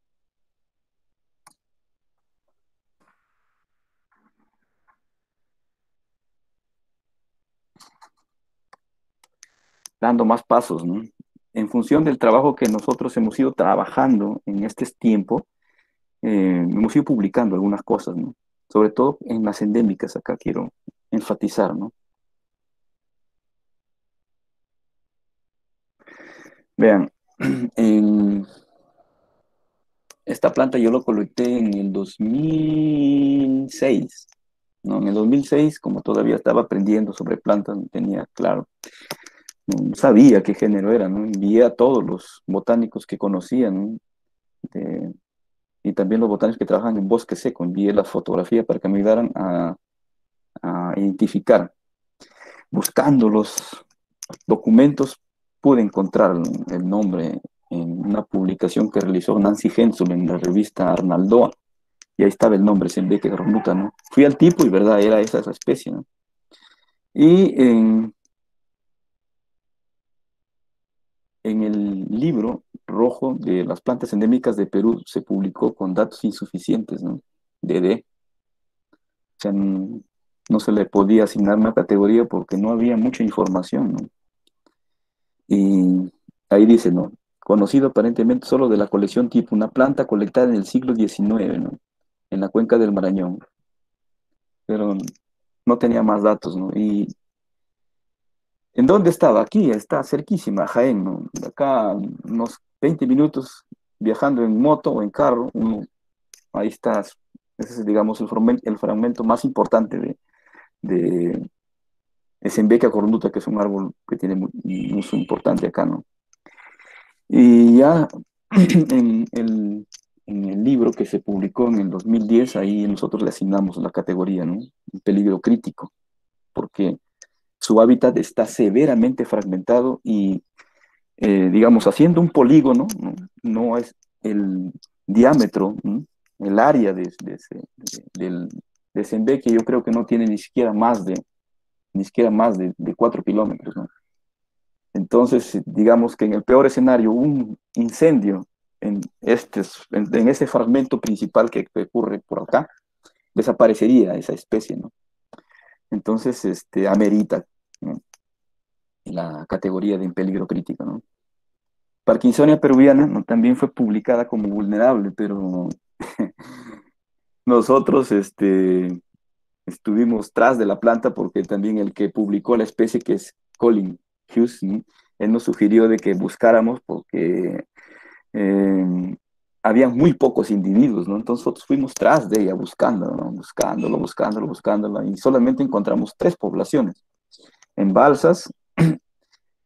Dando más pasos, ¿no? En función del trabajo que nosotros hemos ido trabajando en este tiempo, hemos ido publicando algunas cosas, ¿no? Sobre todo en las endémicas, acá quiero enfatizar, ¿no? Vean, en esta planta yo lo colecté en el 2006, ¿no? En el 2006, como todavía estaba aprendiendo sobre plantas, no tenía claro, no sabía qué género era, ¿no? Envié a todos los botánicos que conocían, ¿no? Y también los botánicos que trabajan en bosque seco, envié la fotografía para que me ayudaran a identificar. Buscando los documentos, pude encontrar el nombre en una publicación que realizó Nancy Hensel en la revista Arnaldoa, y ahí estaba el nombre, Sembeque Hornuta, ¿no? Fui al tipo y, verdad, era esa especie, ¿no? Y en el libro rojo de las plantas endémicas de Perú se publicó con datos insuficientes, ¿no? O sea, no se le podía asignar una categoría porque no había mucha información, ¿no? Y ahí dice, ¿no? Conocido aparentemente solo de la colección tipo, una planta colectada en el siglo XIX, ¿no? En la cuenca del Marañón, pero no tenía más datos, ¿no? ¿Y en dónde estaba? Aquí, está cerquísima, Jaén, ¿no? De acá unos 20 minutos viajando en moto o en carro, ahí está. Ese es, digamos, el fragmento más importante de Esenbequia cornuta, que es un árbol que tiene un uso importante acá, ¿no? Y ya en el libro que se publicó en el 2010, ahí nosotros le asignamos la categoría, ¿no? Un peligro crítico, porque su hábitat está severamente fragmentado y, digamos, haciendo un polígono, ¿no? No es el diámetro, ¿no? El área del Esenbequia, yo creo que no tiene ni siquiera más de 4 kilómetros, ¿no? Entonces, digamos que en el peor escenario, un incendio en ese fragmento principal que ocurre por acá, desaparecería esa especie, ¿no? Entonces, amerita, ¿no? La categoría de en peligro crítico, ¿no? Parkinsonia peruviana, ¿no? También fue publicada como vulnerable, pero nosotros, estuvimos tras de la planta porque también el que publicó la especie, que es Colin Hughes, ¿no? Él nos sugirió de que buscáramos porque eh, había muy pocos individuos, ¿no? Entonces nosotros fuimos tras de ella buscando, ¿no? Buscándola, y solamente encontramos 3 poblaciones, en Balsas,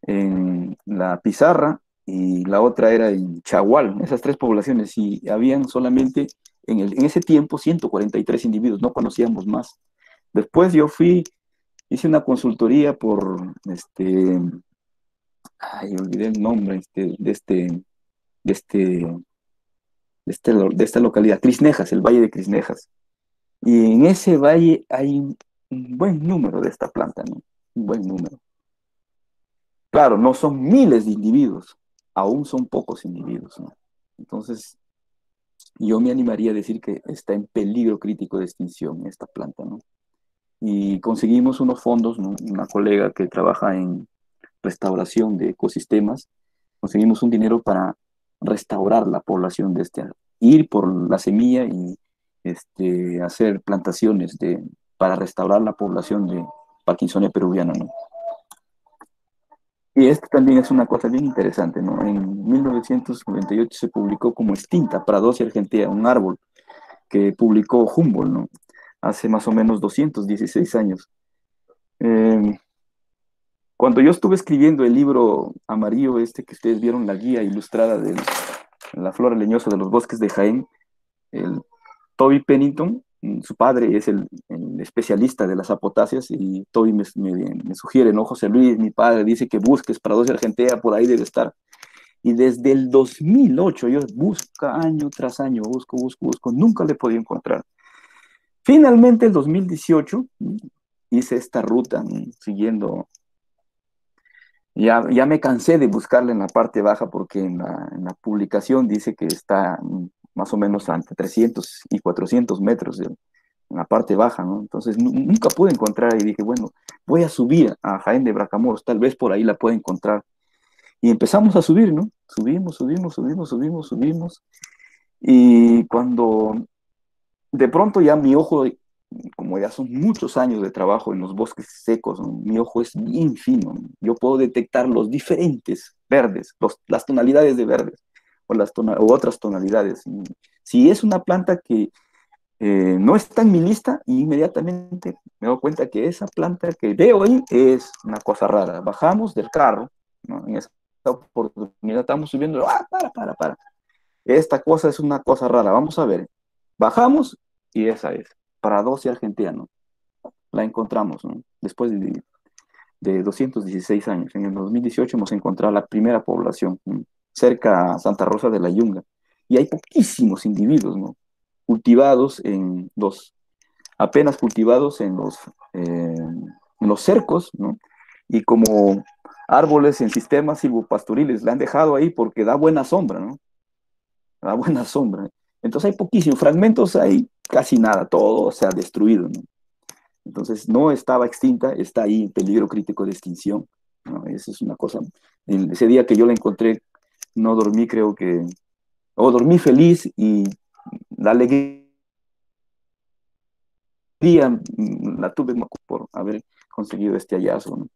en La Pizarra, y la otra era en Chagual, esas 3 poblaciones, y habían solamente en ese tiempo 143 individuos, no conocíamos más. Después hice una consultoría por, ay, olvidé el nombre, de, este, de esta localidad, Crisnejas, el Valle de Crisnejas. Y en ese valle hay un buen número de esta planta, ¿no? Un buen número. Claro, no son miles de individuos, aún son pocos individuos, ¿no? Entonces, yo me animaría a decir que está en peligro crítico de extinción esta planta, ¿no? Y conseguimos unos fondos, ¿no? Una colega que trabaja en restauración de ecosistemas, conseguimos un dinero para restaurar la población de ir por la semilla y hacer plantaciones para restaurar la población de Parkinsonia peruviana, ¿no? Y esto también es una cosa bien interesante, ¿no? En 1998 se publicó como extinta Pradosia argentea, un árbol que publicó Humboldt, ¿no? Hace más o menos 216 años. Eh, Cuando yo estuve escribiendo el libro amarillo que ustedes vieron, la guía ilustrada de la flora leñosa de los bosques de Jaén, el Toby Pennington, su padre es el especialista de las apotáceas, y Toby me sugiere, ¿no? José Luis, mi padre, dice que busques Pradosia argentea, por ahí debe estar. Y desde el 2008 yo busco año tras año, busco, nunca le he podido encontrar. Finalmente, el 2018, hice esta ruta, siguiendo. Ya me cansé de buscarla en la parte baja porque en la publicación dice que está más o menos entre 300 y 400 metros en la parte baja, ¿no? Entonces nunca pude encontrar, y dije, bueno, voy a subir a Jaén de Bracamoros, tal vez por ahí la pueda encontrar. Y empezamos a subir, ¿no? Subimos. Y cuando de pronto ya mi ojo, como ya son muchos años de trabajo en los bosques secos, ¿no? Mi ojo es bien fino, ¿no? Yo puedo detectar los diferentes verdes, las tonalidades de verdes o otras tonalidades. Si es una planta que no está en mi lista, inmediatamente me doy cuenta que esa planta que veo ahí es una cosa rara. Bajamos del carro, ¿no? En esa oportunidad estamos subiendo, para. Esta cosa es una cosa rara, vamos a ver. Bajamos y esa es, Pradosia argentea, ¿no? La encontramos, ¿no? Después de 216 años. En el 2018 hemos encontrado la primera población, ¿no? Cerca a Santa Rosa de la Yunga. Y hay poquísimos individuos, ¿no? Apenas cultivados en los cercos, ¿no? Y como árboles en sistemas silvopastoriles, le han dejado ahí porque da buena sombra, ¿no? Da buena sombra. Entonces hay poquísimos fragmentos, hay casi nada, todo se ha destruido, ¿no? Entonces, no estaba extinta, está ahí en peligro crítico de extinción, ¿no? Esa es una cosa. Ese día que yo la encontré, no dormí, creo que, o dormí feliz y la alegría la tuve por haber conseguido este hallazgo, ¿no?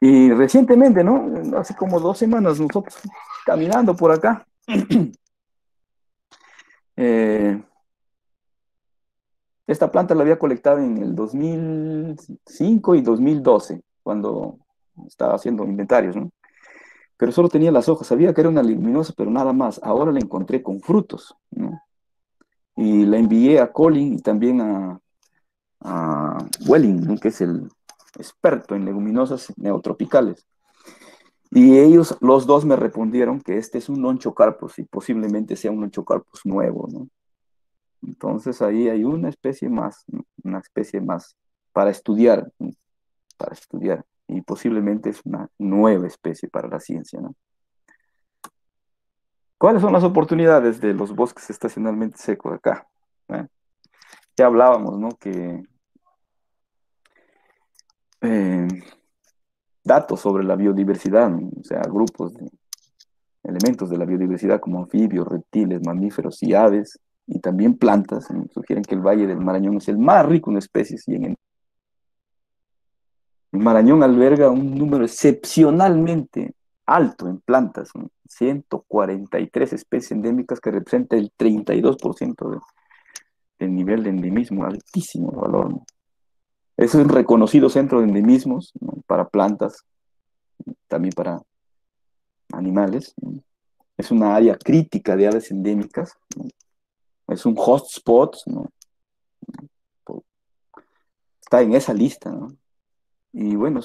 Y recientemente, ¿no? Hace como 2 semanas, nosotros caminando por acá, eh, esta planta la había colectado en el 2005 y 2012, cuando estaba haciendo inventarios, ¿no? Pero solo tenía las hojas, sabía que era una leguminosa, pero nada más. Ahora la encontré con frutos, ¿no? Y la envié a Colin y también a Welling, ¿no? Que es el experto en leguminosas neotropicales. Y ellos, los dos, me respondieron que este es un Onchocarpus y posiblemente sea un Onchocarpus nuevo, ¿no? Entonces ahí hay una especie más, ¿no? Una especie más para estudiar, ¿no? Para estudiar. Y posiblemente es una nueva especie para la ciencia, ¿no? ¿Cuáles son las oportunidades de los bosques estacionalmente secos acá? ¿Eh? Ya hablábamos, ¿no? Que eh, datos sobre la biodiversidad, ¿no? O sea, grupos de elementos de la biodiversidad como anfibios, reptiles, mamíferos y aves, y también plantas, ¿no? Sugieren que el Valle del Marañón es el más rico en especies, y en el Marañón alberga un número excepcionalmente alto en plantas, ¿no? 143 especies endémicas que representa el 32% del nivel de endemismo, altísimo valor, ¿no? Es un reconocido centro de endemismos, ¿no? Para plantas, también para animales, ¿no? Es una área crítica de aves endémicas, ¿no? Es un hotspot, ¿no? Está en esa lista, ¿no? Y bueno,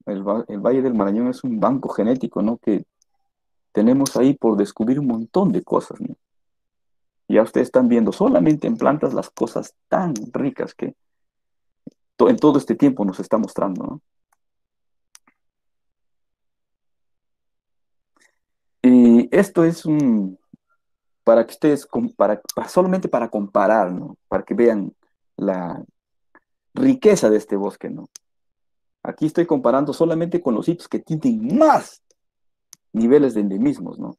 el Valle del Marañón es un banco genético, ¿no? Que tenemos ahí por descubrir un montón de cosas, ¿no? Ya ustedes están viendo solamente en plantas las cosas tan ricas que en todo este tiempo nos está mostrando, ¿no? Y esto es para que ustedes, solamente para comparar, ¿no? Para que vean la riqueza de este bosque, ¿no? Aquí estoy comparando solamente con los sitios que tienen más niveles de endemismos, ¿no?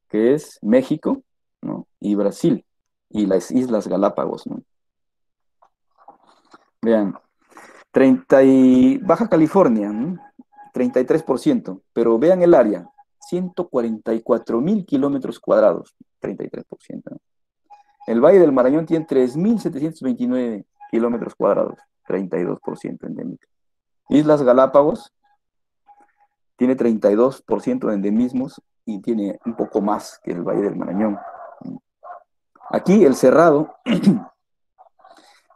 Que es México, ¿no? Y Brasil, y las Islas Galápagos, ¿no? Vean, Baja California, ¿no? 33%, pero vean el área, 144.000 kilómetros cuadrados, 33%, ¿no? El Valle del Marañón tiene 3.729 kilómetros cuadrados, 32% endémico. Islas Galápagos tiene 32% de endemismos y tiene un poco más que el Valle del Marañón. Aquí el Cerrado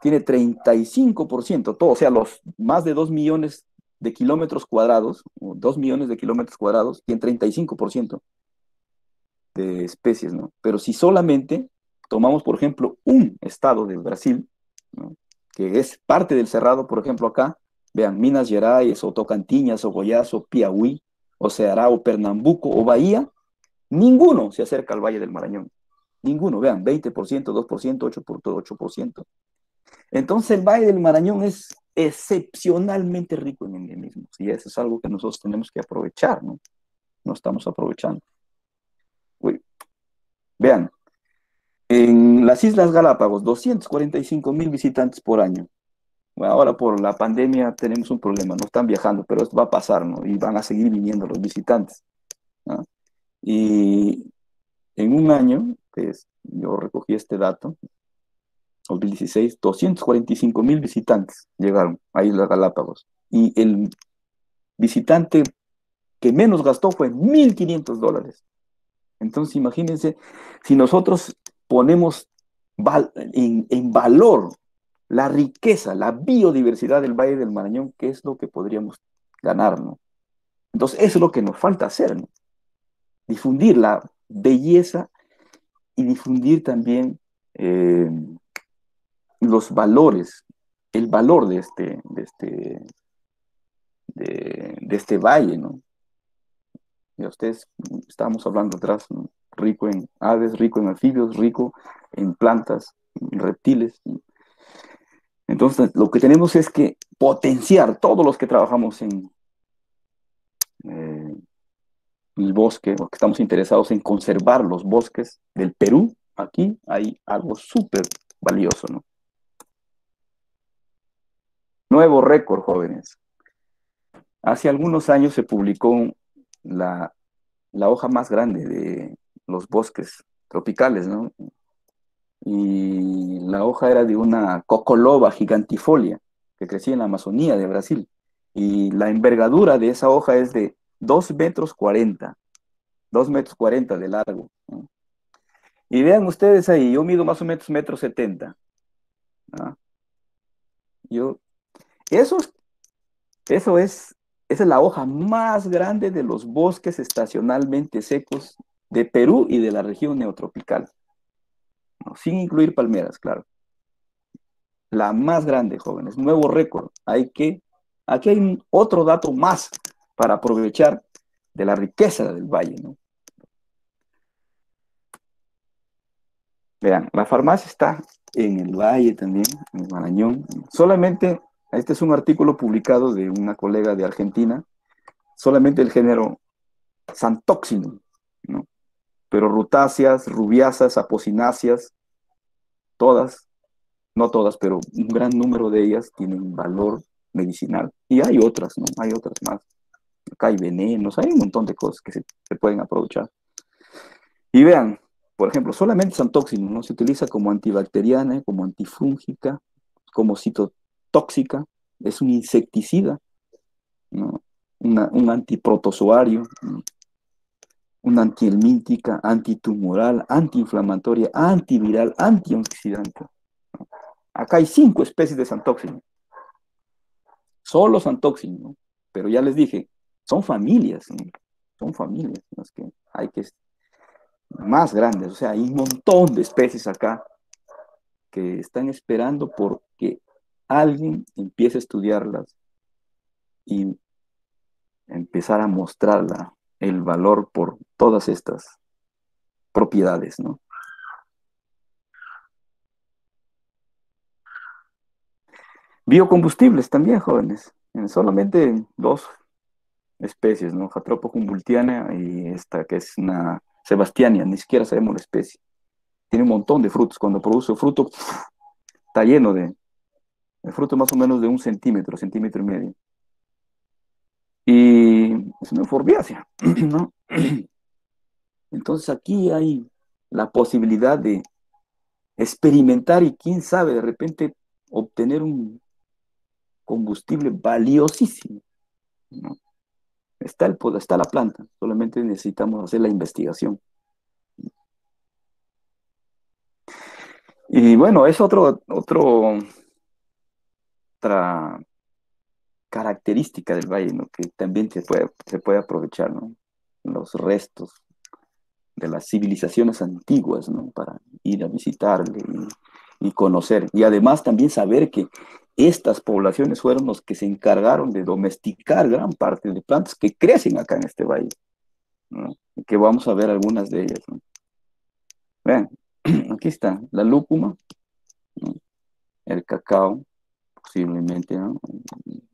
tiene 35%, todo, o sea, los más de 2 millones de kilómetros cuadrados, o 2 millones de kilómetros cuadrados, tiene 35% de especies, ¿no? Pero si solamente tomamos, por ejemplo, un estado del Brasil, ¿no? Que es parte del Cerrado, por ejemplo, acá, vean, Minas Gerais, o Tocantins, o Goiás, o Piauí, o Ceará, o Pernambuco, o Bahía, ninguno se acerca al Valle del Marañón. Ninguno, vean, 20%, 2%, 8%. Entonces el Valle del Marañón es excepcionalmente rico en endemismos y eso es algo que nosotros tenemos que aprovechar, ¿no? No estamos aprovechando. Uy, vean, en las Islas Galápagos, 245.000 visitantes por año. Bueno, ahora por la pandemia tenemos un problema, no están viajando, pero esto va a pasar, ¿no? Y van a seguir viniendo los visitantes, ¿no? Y en un año, pues, yo recogí este dato, 2016, 245.000 visitantes llegaron a Islas Galápagos. Y el visitante que menos gastó fue $1.500. Entonces, imagínense, si nosotros ponemos en valor la riqueza, la biodiversidad del Valle del Marañón, ¿qué es lo que podríamos ganar, no? Entonces, eso es lo que nos falta hacer, ¿no? Difundir la belleza y difundir también los valores, el valor de este valle, ¿no? Ya ustedes, estábamos hablando atrás, ¿no? Rico en aves, rico en anfibios, rico en plantas, en reptiles, ¿no? Entonces, lo que tenemos es que potenciar todos los que trabajamos en el bosque, o que estamos interesados en conservar los bosques del Perú. Aquí hay algo súper valioso, ¿no? Nuevo récord, jóvenes. Hace algunos años se publicó la, la hoja más grande de los bosques tropicales, ¿no? Y la hoja era de una cocoloba gigantifolia que crecía en la Amazonía de Brasil. Y la envergadura de esa hoja es de 2,40 metros, 2,40 metros de largo, ¿no? Y vean ustedes ahí, yo mido más o menos 1,70 m, ¿no? Yo, eso es, eso es, esa es la hoja más grande de los bosques estacionalmente secos de Perú y de la región neotropical, ¿no? Sin incluir palmeras, claro. La más grande, jóvenes, nuevo récord. Aquí hay otro dato más para aprovechar de la riqueza del valle, ¿no? Vean, la farmacia está en el valle también, en Marañón. Solamente, este es un artículo publicado de una colega de Argentina, solamente el género Santoxinum, ¿no? Pero rutáceas, rubiáceas, apocináceas, todas, no todas, pero un gran número de ellas tienen valor medicinal. Y hay otras, ¿no? Hay otras más. Acá hay venenos, hay un montón de cosas que se pueden aprovechar. Y vean, por ejemplo, solamente Santoxinum, ¿no? Se utiliza como antibacteriana, como antifúngica, como citotóxica, es un insecticida, ¿no? Un antiprotozoario, ¿no? Una antihelmíntica, antitumoral, antiinflamatoria, antiviral, antioxidante. Acá hay 5 especies de Santoxinum, solo Santoxinum, ¿no? Pero ya les dije, son familias, ¿no? Son familias las que hay que más grandes, o sea, hay un montón de especies acá que están esperando porque alguien empiece a estudiarlas y empezar a mostrarla el valor por todas estas propiedades, ¿no? Biocombustibles también, jóvenes. Solamente 2 especies, ¿no? Jatropha humboldtiana y esta que es una sebastiania, ni siquiera sabemos la especie. Tiene un montón de frutos. Cuando produce fruto, está lleno de fruto más o menos de 1 centímetro, centímetro y medio. Y es una forbiácea, ¿no? Entonces aquí hay la posibilidad de experimentar y quién sabe, de repente obtener un combustible valiosísimo, ¿no? Está el poder, está la planta, solamente necesitamos hacer la investigación. Y bueno, es otra característica del valle, ¿no? Que también se puede aprovechar, ¿no? Los restos de las civilizaciones antiguas, ¿no? Para ir a visitarle y conocer. Y además también saber que estas poblaciones fueron los que se encargaron de domesticar gran parte de plantas que crecen acá en este valle, ¿no? Y que vamos a ver algunas de ellas, ¿no? Vean, aquí está la lúcuma, ¿no? El cacao, posiblemente, ¿no?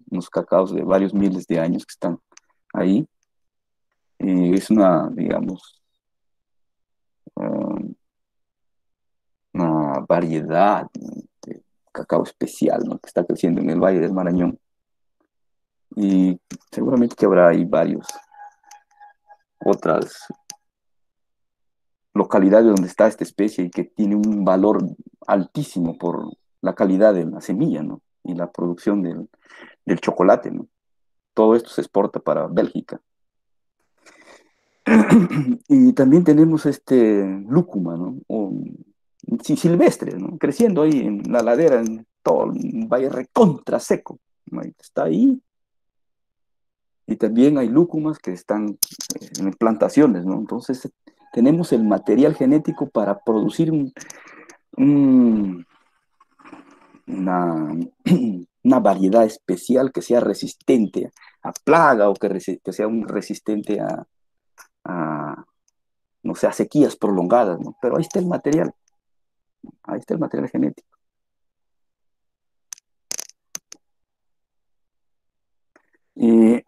Unos cacaos de varios miles de años que están ahí. Es una, digamos, um, una variedad de cacao especial, ¿no? Que está creciendo en el Valle del Marañón. Y seguramente que habrá ahí varios otras localidades donde está esta especie y que tiene un valor altísimo por la calidad de la semilla, ¿no? Y la producción del chocolate, ¿no? Todo esto se exporta para Bélgica. Y también tenemos este lúcuma, ¿no? O, silvestre, ¿no? Creciendo ahí en la ladera, en todo el valle recontra seco, ¿no? Está ahí. Y también hay lúcumas que están en plantaciones, ¿no? Entonces tenemos el material genético para producir un- una, una variedad especial que sea resistente a plaga o que sea un resistente a, no sé, a sequías prolongadas, ¿no? Pero ahí está el material genético. Y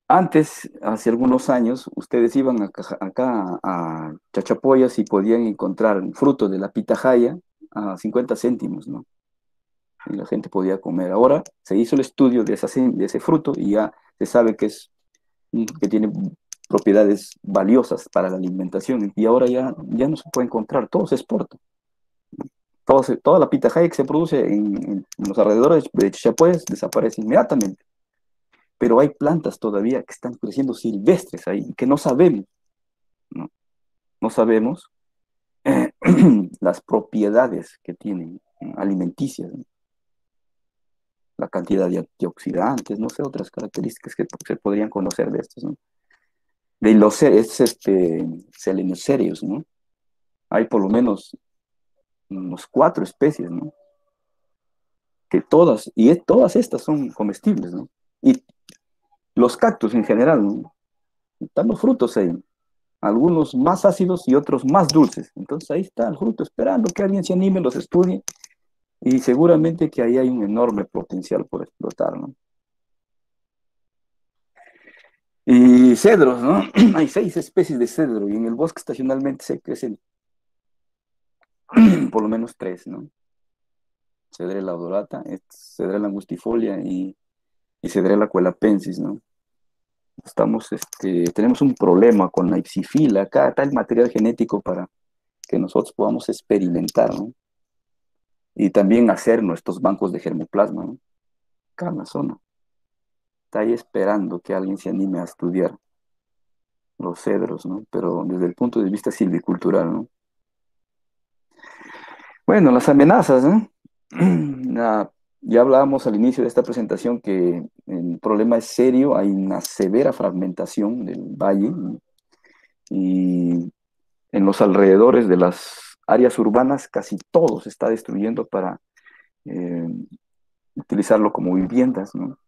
antes, hace algunos años, ustedes iban acá a Chachapoyas y podían encontrar fruto de la pitahaya a 50 céntimos, ¿no? Y la gente podía comer. Ahora se hizo el estudio de ese fruto y ya se sabe que tiene propiedades valiosas para la alimentación y ahora ya no se puede encontrar, todo se exporta. Toda la pitahaya que se produce en los alrededores de Chachapoyas desaparece inmediatamente. Pero hay plantas todavía que están creciendo silvestres ahí, que no sabemos, ¿no? No sabemos las propiedades que tienen alimenticias, ¿no? La cantidad de antioxidantes, no sé, otras características que se podrían conocer de estos, ¿no? De los selenocerios, ¿no? Hay por lo menos unos 4 especies, ¿no? Que todas estas son comestibles, ¿no? Y los cactus en general, ¿no? Están los frutos ahí, algunos más ácidos y otros más dulces. Entonces ahí está el fruto esperando que alguien se anime, los estudie y seguramente que ahí hay un enorme potencial por explotar, ¿no? Y cedros, ¿no? Hay 6 especies de cedro y en el bosque estacionalmente se crecen por lo menos 3, ¿no? Cedrela odorata, Cedrela angustifolia y Cedrela cuelapensis, ¿no? Tenemos un problema con la ipsifila, acá está el material genético para que nosotros podamos experimentar, ¿no? Y también hacer nuestros bancos de germoplasma, ¿no? Acá en la zona. Está ahí esperando que alguien se anime a estudiar los cedros, ¿no? Pero desde el punto de vista silvicultural, ¿no? Bueno, las amenazas, ¿no? Ya hablábamos al inicio de esta presentación que el problema es serio, hay una severa fragmentación del valle y en los alrededores de las áreas urbanas casi todo se está destruyendo para eh, utilizarlo como viviendas, ¿no?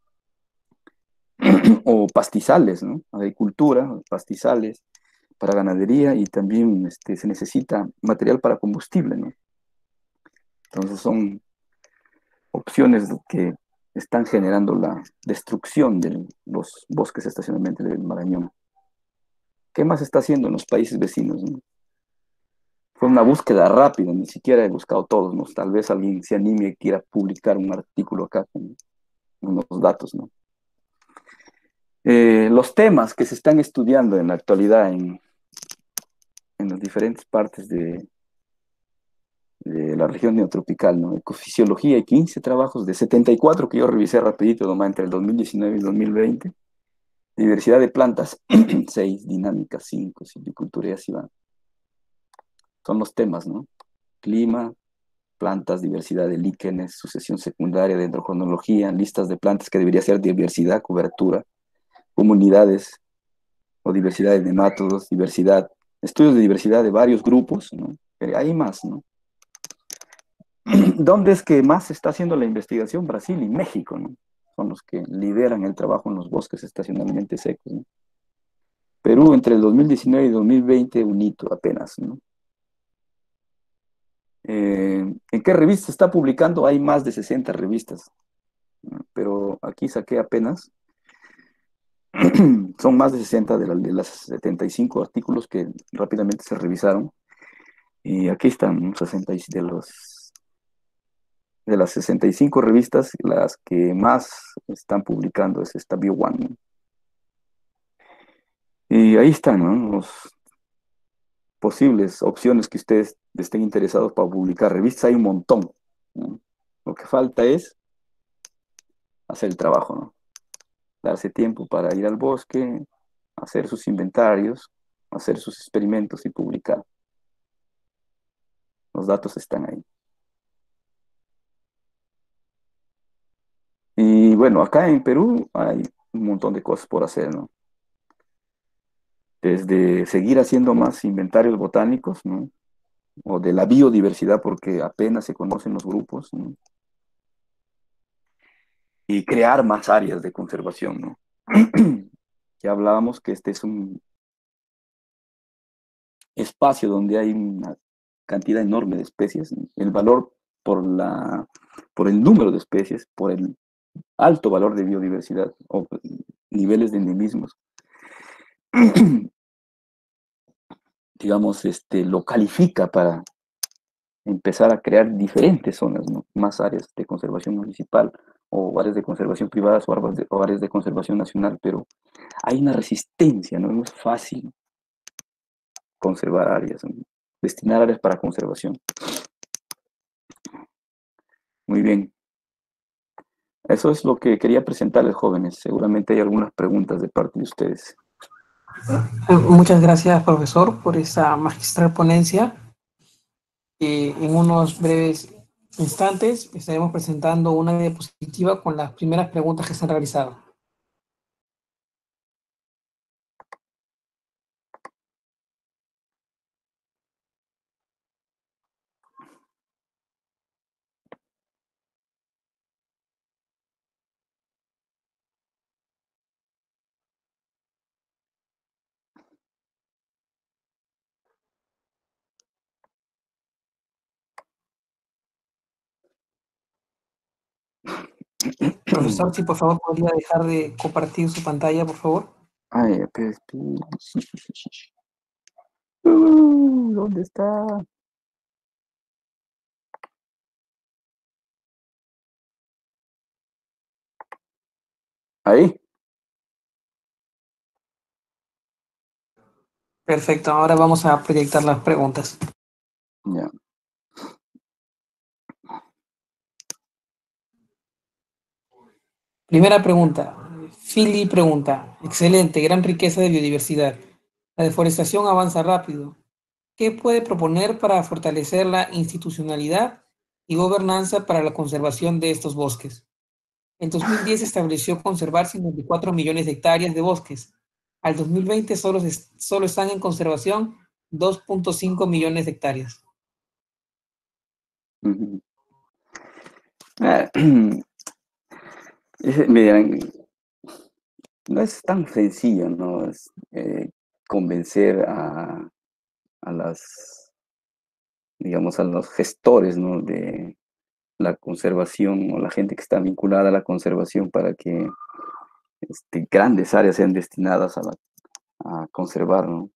O pastizales, ¿no? Agricultura, pastizales para ganadería y también se necesita material para combustible, ¿no? Entonces son opciones que están generando la destrucción de los bosques estacionalmente del Marañón. ¿Qué más está haciendo en los países vecinos, no? Fue una búsqueda rápida, ni siquiera he buscado todos, ¿no? Tal vez alguien se anime y quiera publicar un artículo acá con unos datos, ¿no? Los temas que se están estudiando en la actualidad en las diferentes partes de la región neotropical, ¿no? Ecofisiología y 15 trabajos de 74 que yo revisé rapidito nomás entre el 2019 y el 2020. Diversidad de plantas, 6, dinámica, 5, silvicultura y así va. Son los temas, ¿no? Clima, plantas, diversidad de líquenes, sucesión secundaria, dendrocronología, listas de plantas que debería ser diversidad, cobertura, comunidades o diversidad de nemátodos, diversidad, estudios de diversidad de varios grupos, ¿no? Hay más, ¿no? ¿Dónde es que más se está haciendo la investigación? Brasil y México, ¿no? Son los que lideran el trabajo en los bosques estacionalmente secos, ¿no? Perú entre el 2019 y 2020 un hito apenas, ¿no? ¿En qué revista está publicando? Hay más de 60 revistas, ¿no? Pero aquí saqué apenas, son más de 60 de las 75 artículos que rápidamente se revisaron. Y aquí están 60 de las 65 revistas, las que más están publicando es esta BioOne, ¿no? Y ahí están, ¿no? Las posibles opciones que ustedes estén interesados para publicar revistas. Hay un montón, ¿no? Lo que falta es hacer el trabajo, ¿no? Darse tiempo para ir al bosque, hacer sus inventarios, hacer sus experimentos y publicar. Los datos están ahí. Y bueno, acá en Perú hay un montón de cosas por hacer, ¿no? Desde seguir haciendo más inventarios botánicos, ¿no? O de la biodiversidad, porque apenas se conocen los grupos, ¿no? Y crear más áreas de conservación, ¿no? Ya hablábamos que este es un espacio donde hay una cantidad enorme de especies, ¿no? El valor por el número de especies, por el alto valor de biodiversidad o niveles de endemismos, digamos, lo califica para empezar a crear diferentes zonas, ¿no? Más áreas de conservación municipal o áreas de conservación privadas o áreas de conservación nacional, pero hay una resistencia, ¿no? No es fácil conservar áreas, ¿no? Destinar áreas para conservación. Muy bien. Eso es lo que quería presentarles, jóvenes. Seguramente hay algunas preguntas de parte de ustedes. Muchas gracias, profesor, por esa magistral ponencia. En unos breves instantes estaremos presentando una diapositiva con las primeras preguntas que se han realizado. Profesor, si por favor podría dejar de compartir su pantalla, por favor. Ay, ¿dónde está? Ahí. Perfecto, ahora vamos a proyectar las preguntas. Ya. Primera pregunta. Philly pregunta, excelente, gran riqueza de biodiversidad. La deforestación avanza rápido. ¿Qué puede proponer para fortalecer la institucionalidad y gobernanza para la conservación de estos bosques? En 2010 se estableció conservar 54 millones de hectáreas de bosques. Al 2020 solo están en conservación 2.5 millones de hectáreas. Ujú. Miren, no es tan sencillo, ¿no? Es, convencer a las, digamos, a los gestores, ¿no? De la conservación o la gente que está vinculada a la conservación para que grandes áreas sean destinadas a conservar, ¿no?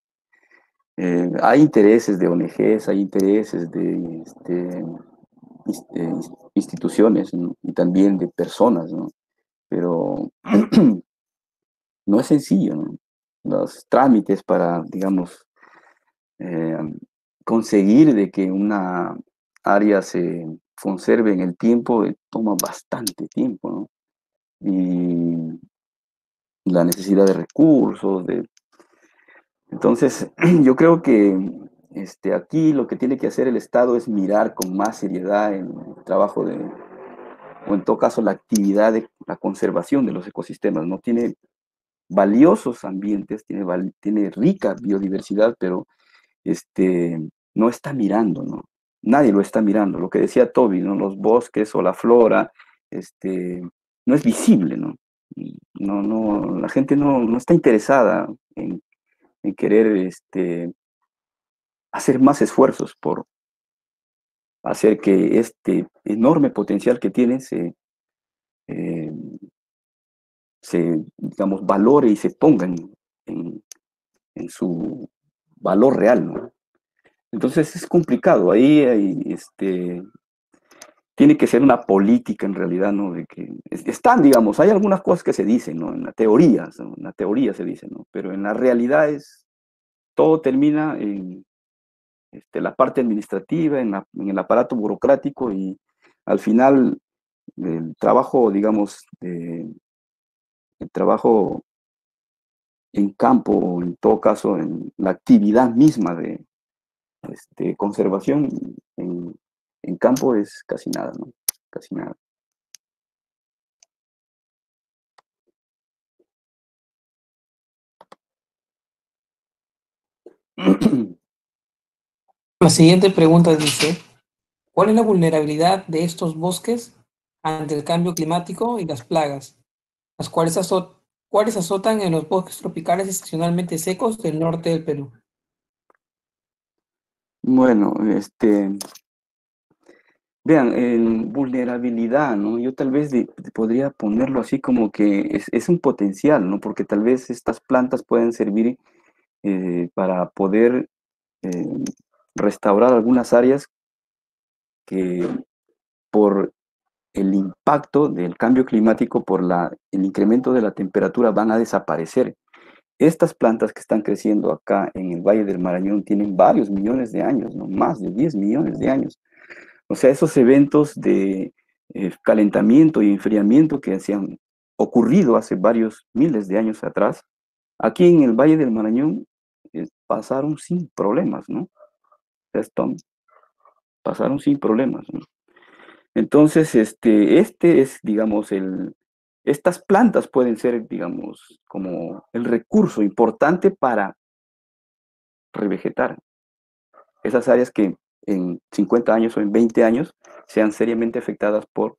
Hay intereses de ONGs, hay intereses de instituciones, ¿no? Y también de personas, ¿no? Pero no es sencillo, ¿no? Los trámites para, digamos, eh, conseguir de que una área se conserve en el tiempo toma bastante tiempo, ¿no? Y la necesidad de recursos, entonces yo creo que aquí lo que tiene que hacer el Estado es mirar con más seriedad en el trabajo o en todo caso la actividad de la conservación de los ecosistemas, ¿no? Tiene valiosos ambientes, tiene rica biodiversidad, pero no está mirando, ¿no? Nadie lo está mirando. Lo que decía Toby, ¿no? Los bosques o la flora, no es visible, ¿no? No, la gente no está interesada en querer hacer más esfuerzos por hacer que este enorme potencial que tiene eh, digamos, valore y se ponga en su valor real, ¿no? Entonces es complicado, ahí tiene que ser una política en realidad, ¿no? De que están, digamos, hay algunas cosas que se dicen, ¿no? En la teoría, ¿no? En la teoría se dice, ¿no? Pero en la realidad todo termina en la parte administrativa, en el aparato burocrático y al final el trabajo, digamos, el trabajo en campo o en todo caso en la actividad misma de conservación en campo es casi nada, ¿no? Casi nada. La siguiente pregunta dice, ¿cuál es la vulnerabilidad de estos bosques ante el cambio climático y las plagas, las cuales azotan en los bosques tropicales excepcionalmente secos del norte del Perú? Bueno, Vean, en vulnerabilidad, ¿no? Yo tal vez podría ponerlo así como que es un potencial, ¿no? Porque tal vez estas plantas pueden servir para poder eh, restaurar algunas áreas que por el impacto del cambio climático, por el incremento de la temperatura, van a desaparecer. Estas plantas que están creciendo acá en el Valle del Marañón tienen varios millones de años, ¿no? Más de 10 millones de años. O sea, esos eventos de calentamiento y enfriamiento que se han ocurrido hace varios miles de años atrás, aquí en el Valle del Marañón pasaron sin problemas, ¿no? Esto, pasaron sin problemas, ¿no? Entonces, este es, digamos, estas plantas pueden ser, digamos, como el recurso importante para revegetar esas áreas que en 50 años o en 20 años sean seriamente afectadas por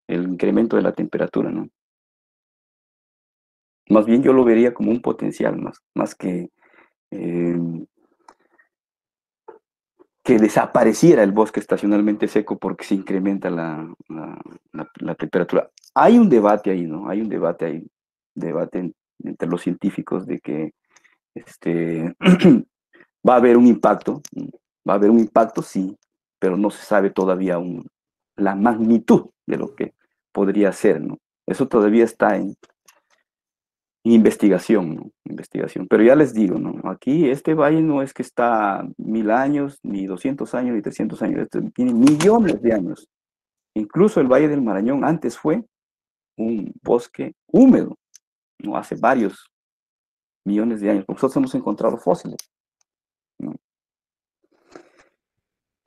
el incremento de la temperatura, ¿no? Más bien yo lo vería como un potencial, más eh, que desapareciera el bosque estacionalmente seco porque se incrementa la temperatura. Hay un debate ahí, ¿no? Hay un debate ahí, entre los científicos de que va a haber un impacto, va a haber un impacto, sí, pero no se sabe todavía aún la magnitud de lo que podría ser, ¿no? Eso todavía está en investigación, ¿no? Investigación. Pero ya les digo, ¿no? Aquí este valle no es que está 1000 años, ni 200 años, ni 300 años, tiene millones de años. Incluso el Valle del Marañón antes fue un bosque húmedo, ¿no? Hace varios millones de años. Nosotros hemos encontrado fósiles, ¿no?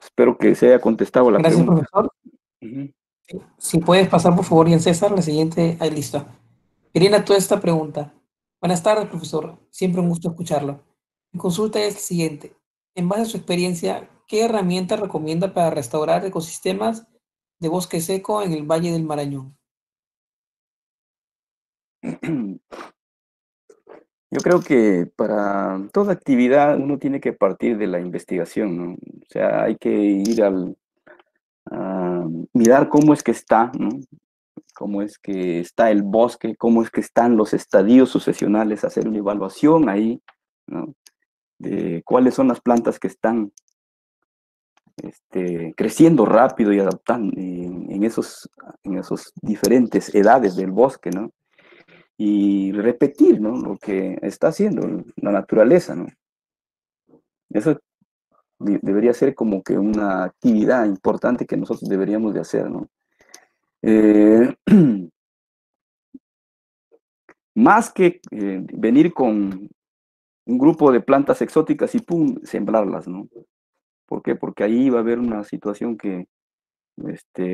Espero que se haya contestado la Gracias, pregunta. profesor. Ujú. Si puedes pasar, por favor, Ian César, la siguiente, ahí listo. Irina, toda esta pregunta. Buenas tardes, profesor. Siempre un gusto escucharlo. Mi consulta es la siguiente. En base a su experiencia, ¿qué herramienta recomienda para restaurar ecosistemas de bosque seco en el Valle del Marañón? Yo creo que para toda actividad uno tiene que partir de la investigación, ¿no? O sea, hay que ir a mirar cómo es que está, ¿no? Cómo es que está el bosque, cómo es que están los estadios sucesionales, hacer una evaluación ahí, ¿no? De cuáles son las plantas que están creciendo rápido y adaptando en esos diferentes edades del bosque, ¿no? Y repetir, ¿no? Lo que está haciendo la naturaleza, ¿no? Eso debería ser como que una actividad importante que nosotros deberíamos de hacer, ¿no? Eh, más que venir con un grupo de plantas exóticas y pum, sembrarlas, ¿no? ¿Por qué? Porque ahí va a haber una situación que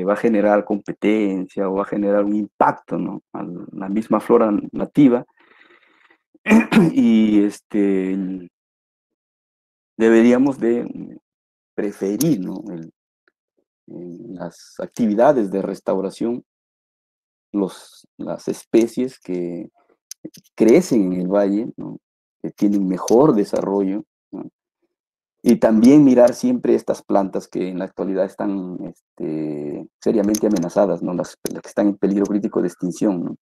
va a generar competencia o va a generar un impacto, ¿no? A la misma flora nativa y deberíamos de preferir, ¿no? En las actividades de restauración, las especies que crecen en el valle, ¿no? Que tienen mejor desarrollo, ¿no? Y también mirar siempre estas plantas que en la actualidad están seriamente amenazadas, ¿no? Las que están en peligro crítico de extinción, ¿no?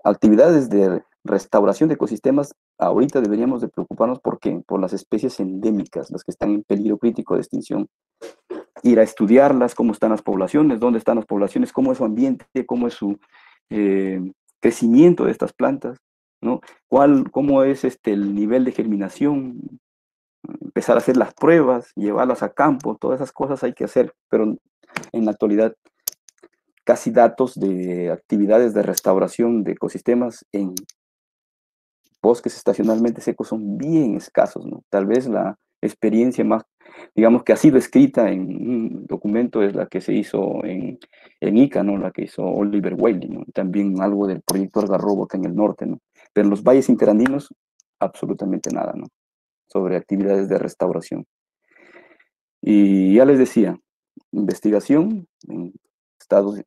Actividades de restauración de ecosistemas, ahorita deberíamos de preocuparnos ¿por qué? Por las especies endémicas, las que están en peligro crítico de extinción. Ir a estudiarlas, cómo están las poblaciones, dónde están las poblaciones, cómo es su ambiente, cómo es su eh, crecimiento de estas plantas, ¿no? Cómo es el nivel de germinación, empezar a hacer las pruebas, llevarlas a campo, todas esas cosas hay que hacer, pero en la actualidad casi datos de actividades de restauración de ecosistemas en bosques estacionalmente secos son bien escasos, ¿no? Tal vez la experiencia más, digamos, que ha sido escrita en un documento es la que se hizo en Ica, ¿no? La que hizo Oliver Whaley, ¿no? También algo del proyecto Algarrobo acá en el norte, ¿no? Pero en los valles interandinos, absolutamente nada, ¿no? Sobre actividades de restauración. Y ya les decía, investigación en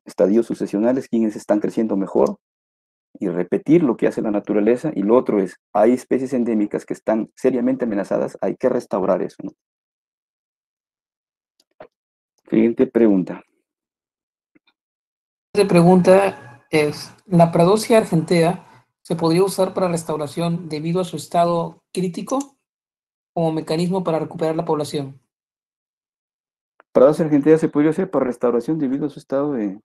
estadios sucesionales, quiénes están creciendo mejor, y repetir lo que hace la naturaleza. Y lo otro es, hay especies endémicas que están seriamente amenazadas, hay que restaurar eso, ¿no? Siguiente pregunta. pregunta es, ¿la Pradosia argentea se podría usar para restauración debido a su estado crítico como mecanismo para recuperar la población? Prados Argentina se podría hacer para restauración debido a su estado de...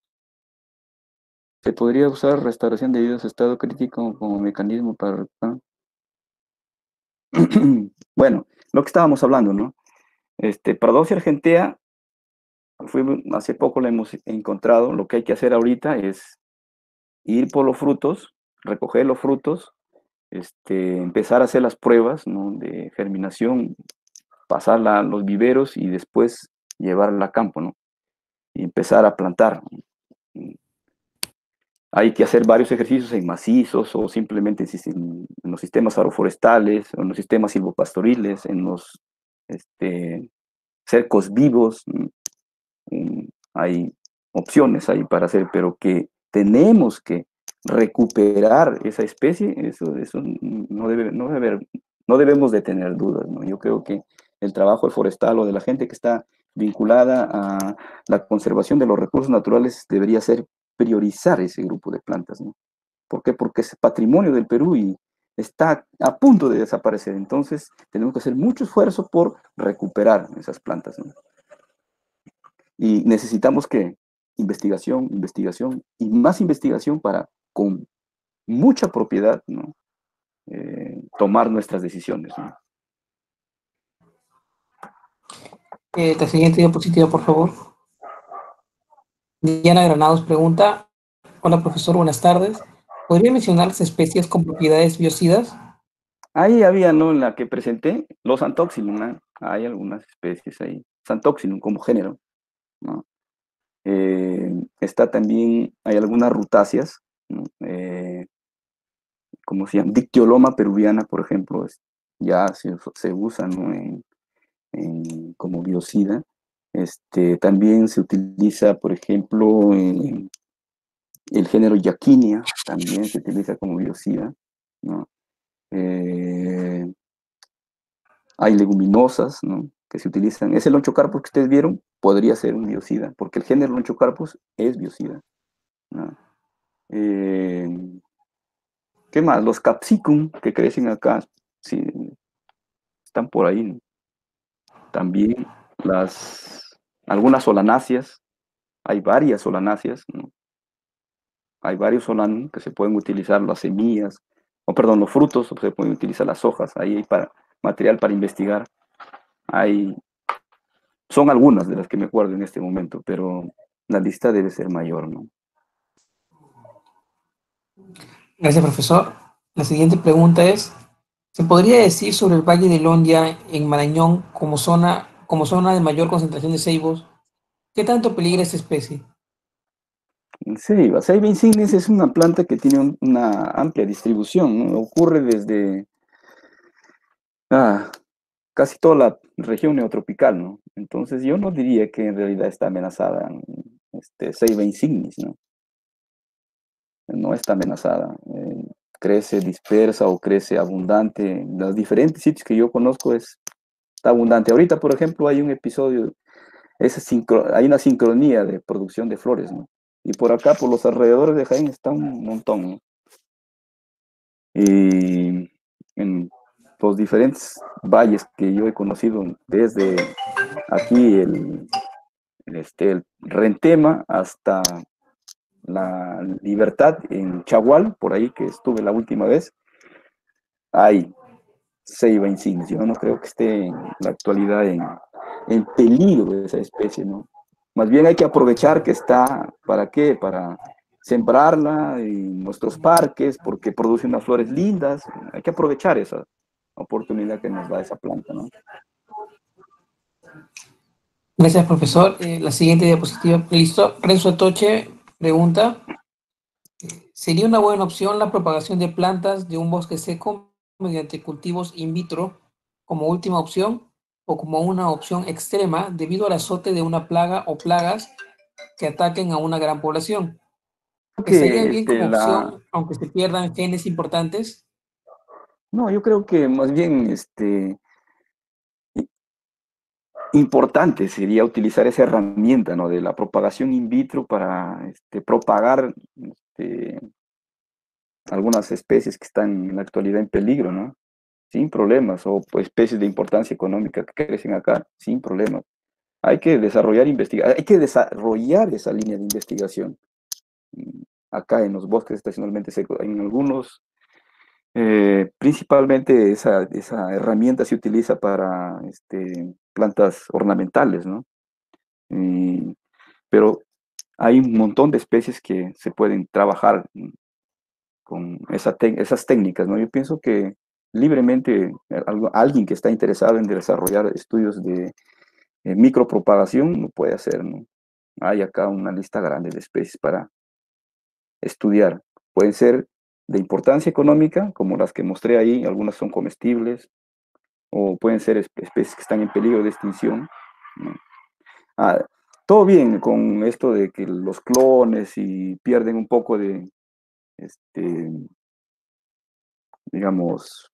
Se podría usar restauración debido a su estado crítico como mecanismo para... Bueno, lo que estábamos hablando, ¿no? Pradosia argentea, hace poco la hemos encontrado. Lo que hay que hacer ahorita es ir por los frutos, recoger los frutos, empezar a hacer las pruebas, ¿no?, de germinación, pasarla a los viveros y después llevarla a campo, ¿no? Y empezar a plantar. Hay que hacer varios ejercicios en macizos o simplemente en los sistemas agroforestales, o en los sistemas silvopastoriles, en los cercos vivos. Hay opciones ahí para hacer, pero que tenemos que recuperar esa especie, eso no debemos de tener dudas, ¿no? Yo creo que el trabajo forestal o de la gente que está vinculada a la conservación de los recursos naturales debería ser priorizar ese grupo de plantas, ¿no? ¿Por qué? Porque es patrimonio del Perú y está a punto de desaparecer. Entonces, tenemos que hacer mucho esfuerzo por recuperar esas plantas, ¿no? Y necesitamos que investigación, investigación y más investigación para, con mucha propiedad, ¿no?, tomar nuestras decisiones, ¿no? La siguiente diapositiva, por favor. Diana Granados pregunta, hola profesor, buenas tardes. ¿Podría mencionar las especies con propiedades biocidas? Ahí había, ¿no?, en la que presenté, los Santoxylum, ¿no? Hay algunas especies ahí, Santoxylum como género, ¿no? Está también, hay algunas rutáceas, ¿no? Como se llama, Dictyoloma peruviana, por ejemplo, ya se usa, ¿no?, como biocida. También se utiliza, por ejemplo, el género Yaquinia, también se utiliza como biocida, ¿no? Hay leguminosas, ¿no?, que se utilizan. Ese Lonchocarpus que ustedes vieron podría ser un biocida, porque el género Lonchocarpus es biocida, ¿no? Eh, ¿Qué más? Los capsicum que crecen acá, sí, están por ahí, ¿no? También algunas solanáceas, hay varias solanáceas, ¿no? Hay varios solanos que se pueden utilizar las semillas, o perdón, los frutos, o se pueden utilizar las hojas, ahí hay material para investigar. Son algunas de las que me acuerdo en este momento, pero la lista debe ser mayor, ¿no? Gracias, profesor. La siguiente pregunta es, ¿se podría decir sobre el Valle de Londia en Marañón como zona de mayor concentración de ceibos? ¿Qué tanto peligra esta especie? Ceiba insignis es una planta que tiene una amplia distribución, ¿no? Ocurre desde casi toda la región neotropical, ¿no? Entonces yo no diría que en realidad está amenazada, Ceiba insignis, ¿no? No está amenazada. Crece dispersa o crece abundante. En los diferentes sitios que yo conozco está abundante. Ahorita, por ejemplo, hay un episodio, hay una sincronía de producción de flores, ¿no? Y por acá, por los alrededores de Jaén, está un montón, ¿no? Y en los diferentes valles que yo he conocido, desde aquí el Rentema hasta la Libertad en Chagual, por ahí que estuve la última vez, hay ceiba insignis. Yo no creo que esté en la actualidad en peligro esa especie, ¿no? Más bien hay que aprovechar que está, ¿para qué? Para sembrarla en nuestros parques, porque produce unas flores lindas. Hay que aprovechar esa oportunidad que nos da esa planta, ¿no? Gracias, profesor. La siguiente diapositiva, listo. Renzo Toche pregunta, ¿sería una buena opción la propagación de plantas de un bosque seco mediante cultivos in vitro como última opción o como una opción extrema debido al azote de una plaga o plagas que ataquen a una gran población? ¿Estaría Que bien como opción aunque se pierdan genes importantes? no, yo creo que más bien importante sería utilizar esa herramienta, ¿no?, de la propagación in vitro para propagar algunas especies que están en la actualidad en peligro, ¿no? Sin problemas, o pues, especies de importancia económica que crecen acá, sin problemas. Hay que desarrollar esa línea de investigación acá en los bosques estacionalmente secos. En algunos, principalmente esa herramienta se utiliza para plantas ornamentales, ¿no? Pero hay un montón de especies que se pueden trabajar con esas técnicas, ¿no? Yo pienso que libremente alguien que está interesado en desarrollar estudios de micropropagación lo puede hacer, ¿no? Hay acá una lista grande de especies para estudiar. Pueden ser de importancia económica, como las que mostré ahí, algunas son comestibles, o pueden ser especies que están en peligro de extinción, ¿no? Todo bien con esto de que los clones y pierden un poco de, digamos,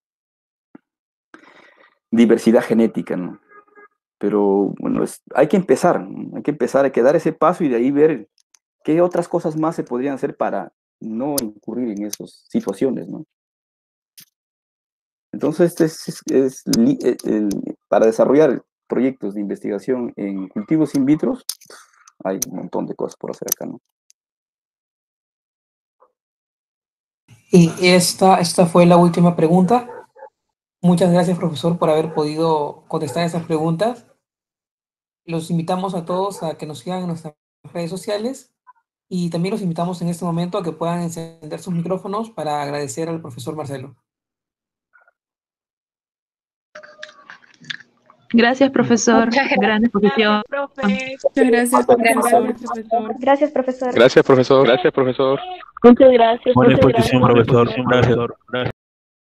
diversidad genética, ¿no? Pero bueno, hay que empezar, ¿no? Hay que dar ese paso y de ahí ver qué otras cosas más se podrían hacer para no incurrir en esas situaciones, ¿no? Entonces, para desarrollar proyectos de investigación en cultivos in vitro, hay un montón de cosas por hacer acá, ¿no? Y esta fue la última pregunta. Muchas gracias, profesor, por haber podido contestar esas preguntas. Los invitamos a todos a que nos sigan en nuestras redes sociales y también los invitamos en este momento a que puedan encender sus micrófonos para agradecer al profesor Marcelo. Gracias, profesor. Gran exposición. Muchas gracias, profesor. Gracias, profesor. Gracias, profesor. Gracias, profesor. Muchas gracias. Buena exposición, profesor. Gracias.